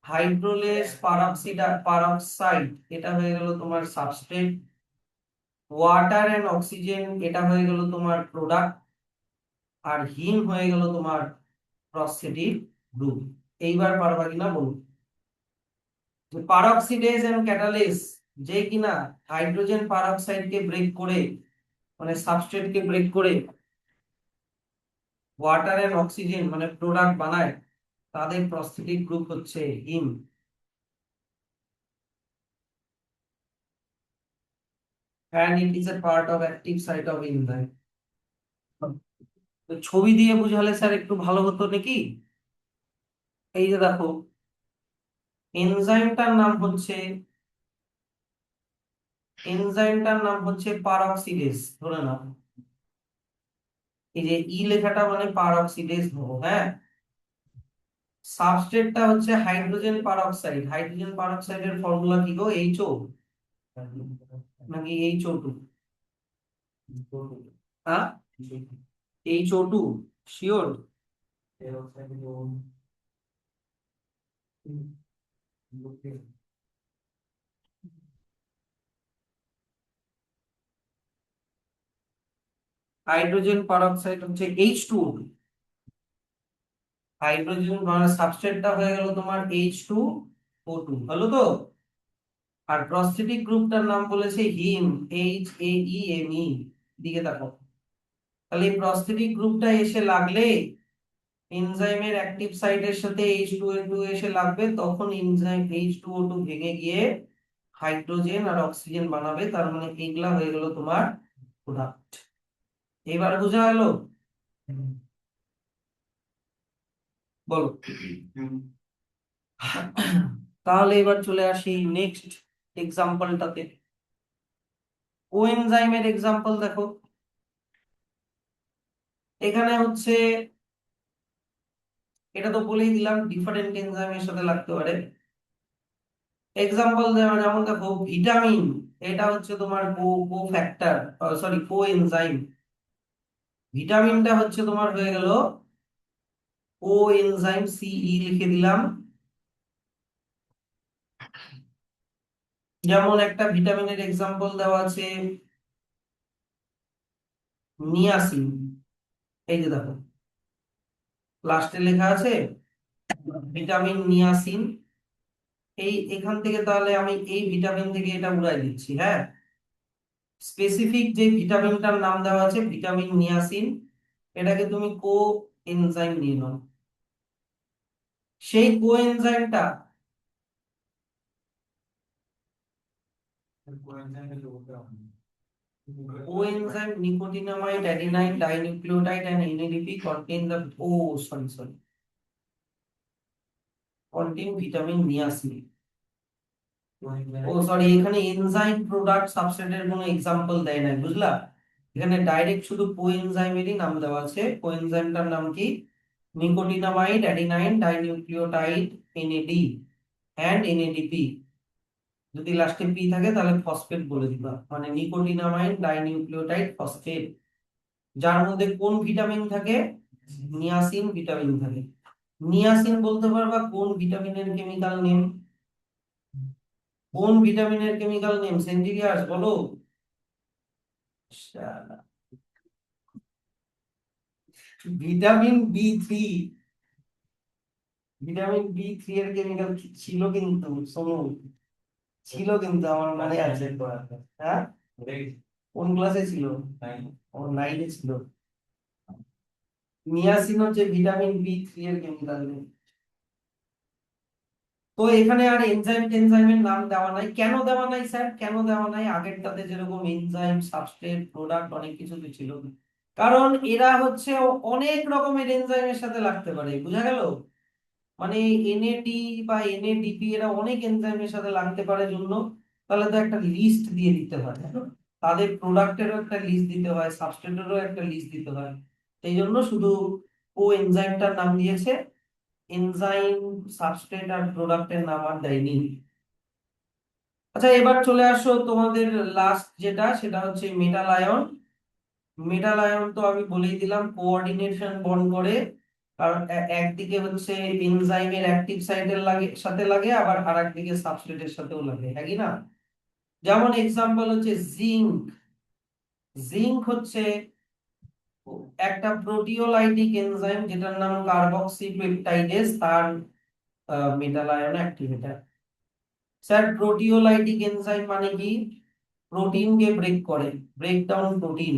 হাইড্রোলেজ পারঅক্সাইড এটা হয়ে গেল তোমার সাবস্ট্রেট, ওয়াটার এন্ড অক্সিজেন এটা হয়ে গেল তোমার প্রোডাক্ট, আর হিম হয়ে গেল তোমার প্রস্থেটিক গ্রুপ। এইবার পারবা কিনা বলুন। পারঅক্সিডেজ এন্ড ক্যাটালেজ যে কিনা হাইড্রোজেন পারঅক্সাইড কে ব্রেক করে, মানে সাবস্ট্রেট কে ব্রেক করে ওয়াটার এন্ড অক্সিজেন মানে প্রোডাক্ট বানায়, তাদের প্রস্থেটিক গ্রুপ হচ্ছে হিম। and it is a part of active site of enzyme। তো ছবি দিয়ে বুঝালে স্যার একটু ভালো হতো নাকি। এই যে দেখো এনজাইমটার নাম হচ্ছে, এনজাইমটার নাম হচ্ছে পারঅক্সিডেজ ধরে নাও। এই যে ই লেখাটা মানে পারঅক্সিডেজ হবো, হ্যাঁ। সাবস্ট্রেটটা হচ্ছে হাইড্রোজেন পারঅক্সাইড, হাইড্রোজেন পারঅক্সাইডের ফর্মুলা কি গো, এইচও নাকি এইচও2, হ্যাঁ এইচও2, শিওর। হাইড্রোজেন পারঅক্সাইড হচ্ছে এইচ2, হাইড্রোজেন মানে সাবস্ট্রেটটা হয়ে গেল তোমার H2O2 হলো তো। আর প্রস্থেটিক গ্রুপটার নাম বলেছে হিম, HAEME। দিকে দেখো, তাহলে এই প্রস্থেটিক গ্রুপটা এসে লাগলে এনজাইমের অ্যাক্টিভ সাইটের সাথে H2O2 এসে লাগবে, তখন এনজাইম H2O2 ভেঙে গিয়ে হাইড্রোজেন আর অক্সিজেন বানাবে, তার মানে এগুলা হয়ে গেল তোমার প্রোডাক্ট। এবার বোঝা গেল, বলো। তাহলে এবার চলে আসি নেক্সট এক্সাম্পলটাতে। কোএনজাইমের এক্সাম্পল দেখো, এখানে হচ্ছে, এটা তো বলেই দিলাম ডিফারেন্ট এনজাইমের সাথে লাগতে পারে। এক্সাম্পল যেমন দেখো ভিটামিন, এটা হচ্ছে তোমার কো ফ্যাক্টর, সরি কোএনজাইম। ভিটামিনটা হচ্ছে তোমার হয়ে গেল কোএনজাইম, সিই লিখে দিলাম। যেমন একটা ভিটামিনের এক্সাম্পল দেওয়া আছে নিয়াসিন, এই যে দেখো লাস্টে লেখা আছে ভিটামিন নিয়াসিন। এই এখান থেকে তাহলে আমি এই ভিটামিন থেকে এটা উড়াই দিচ্ছি, হ্যাঁ। স্পেসিফিক যে ভিটামিনটার নাম দেওয়া আছে ভিটামিন নিয়াসিন, এটাকে তুমি কো এনজাইম নিয়ে নাও। সেই কো এনজাইমটা, coenzyme nicotinamide adenine dinucleotide and NADP contain the, sorry contain vitamin niacin. Sorry এখানে এনজাইম প্রোডাক্ট সাবস্ট্রেটের কোনো এক্সাম্পল দেয় নাই, বুঝলা। এখানে ডাইরেক্ট শুধু কোএনজাইমেরই নাম দেওয়া আছে। কোএনজাইমটার নাম কি, nicotinamide adenine dinucleotide NAD and NADP. যদি লাস্টে পি থাকে তাহলে ফসফেট বলে দিবা, মানে নিকোটিনামাইড ডাইনিউক্লিওটাইড ফসফেট। যার মধ্যে কোন ভিটামিন থাকে, নিয়াসিন ভিটামিন থাকে। নিয়াসিন বলতে পারবা কোন ভিটামিনের কেমিক্যাল নেম, কোন ভিটামিনের কেমিক্যাল নেম সেন্টিরিয়াস বলো। শালা, ভিটামিন বি3, ভিটামিন B3 এর কেমিক্যাল ছিল কিন্তু সোনু, ছিল কিন্তু আমার মনে আছে। হ্যাঁ, কোন ক্লাসে ছিল? ও 9-এ ছিল। নিয়াসিন হচ্ছে ভিটামিন B3 এর কেমিক্যাল। তো এখানে আর এনজাইম টেনজাইমের নাম দেওয়া নাই। কেন দেওয়া নাই স্যার, কেন দেওয়া নাই? আগেরটাতে যেরকম এনজাইম, সাবস্ট্রেট, প্রোডাক্ট অনেক কিছু তো ছিল। কারণ এরা হচ্ছে অনেক রকমের এনজাইমের সাথে লাগতে পারে, বুঝা গেল? মানে NAD বা NADP এরা অনেক এনজাইমের সাথে লাগতে পারে জন্য তাহলে তো একটা লিস্ট দিয়ে দিতে হয়, তাদের প্রোডাক্টেরও একটা লিস্ট দিতে হয়, সাবস্ট্রেটেরও একটা লিস্ট দিতে হয়। সেই জন্য শুধু ও এনজাইমটার নাম দিয়েছে, এনজাইম, সাবস্ট্রেট আর প্রোডাক্টের নাম আর দেয়নি। আচ্ছা, এবার চলে আসো তোমাদের লাস্ট যেটা, সেটা হচ্ছে মেটাল আয়ন। মেটাল আয়ন তো আমি বলেই দিলাম কোঅর্ডিনেশন বন্ড করে, কারণ একদিকে হচ্ছে এনজাইমের অ্যাক্টিভ সাইটের সাথে লাগে, আবার আরেকদিকে সাবস্ট্রেটের সাথেও লাগে, হ্যাঁ কি না? যেমন এক্সাম্পল হচ্ছে জিঙ্ক। জিঙ্ক হচ্ছে একটা প্রোটিওলাইটিক এনজাইম যেটার নাম কার্বক্সিপেপটাইডেজ, তার metal ion activator. Sir proteolytic enzyme মানে কি? প্রোটিনকে ব্রেক করে, ব্রেক ডাউন প্রোটিন।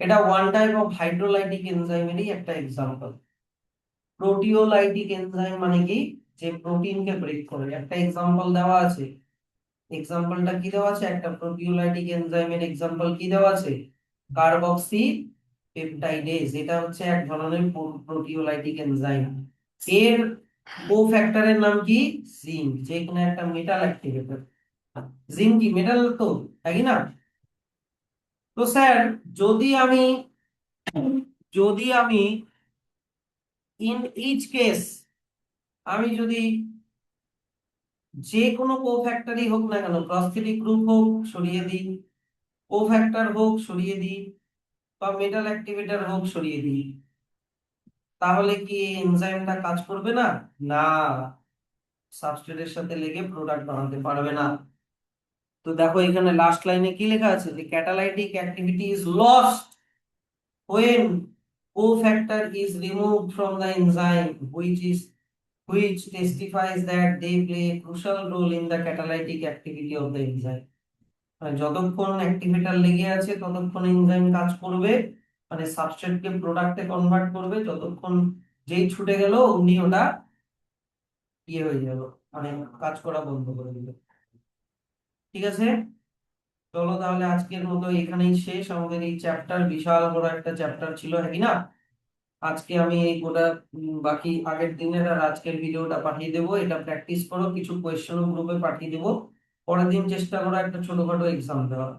এটা ওয়ান টাইপ অফ হাইড্রোলাইটিক এনজাইমেরই একটা এক্সাম্পল। প্রোটিওলাইটিক এনজাইম মানে কি? যে প্রোটিনকে ব্রেক করে। একটা এক্সাম্পল দেওয়া আছে, এক্সাম্পলটা কি দেওয়া আছে? একটা প্রোটিওলাইটিক এনজাইমের এক্সাম্পল কি দেওয়া আছে? Carboxy peptidase. এটা হচ্ছে এক ধরনের প্রোটিওলাইটিক এনজাইম। এর কোফ্যাক্টরের নাম কি? জিঙ্ক, যে কোনো একটা মেটাল অ্যাক্টিভেটর। জিঙ্ক কি মেটাল তো, তাই না? তো স্যার, যদি আমি যদি আমি ইন ইচ কেস, আমি যদি যে কোনো কোফ্যাক্টরই হোক না কেন, প্রস্থেটিক গ্রুপ হোক সরিয়ে দিই, কোফ্যাক্টর হোক সরিয়ে দিই, বা মেটাল অ্যাক্টিভেটর হোক সরিয়ে দিই, তাহলে কি এনজাইমটা কাজ করবে না? না, সাবস্ট্রেটের সাথে লেগে প্রোডাক্ট বানাতে পারবে না। তো দেখো এখানে লাস্ট লাইনে কি লেখা আছে, যে catalytic activity is lost when cofactor is removed from the enzyme, which testifies that they play a crucial role in the catalytic activity of the enzyme. মানে যতক্ষণ অ্যাক্টিভেটর লেগে আছে ততক্ষণ এনজাইম কাজ করবে, মানে সাবস্ট্রেটকে প্রোডাক্টে কনভার্ট করবে। যতক্ষণ যেই ছুটে গেল অমনি ওটা ইয়ে হয়ে গেল, মানে কাজ করা বন্ধ করে দিল। ঠিক আছে, চলো তাহলে আজকের মতো এখানেই শেষ আমাদের এই চ্যাপ্টার। বিশাল বড় একটা চ্যাপ্টার ছিল, হ্যাঁ কি না? আজকে আমি এই গোটা বাকি আগের দিনের আর আজকের ভিডিওটা পাঠিয়ে দেবো। এটা প্র্যাকটিস করো, কিছু কোয়েশ্চেন গ্রুপে পাঠিয়ে দেবো। পরের দিন চেষ্টা করো একটা ছোটখাটো এক্সাম দেওয়া।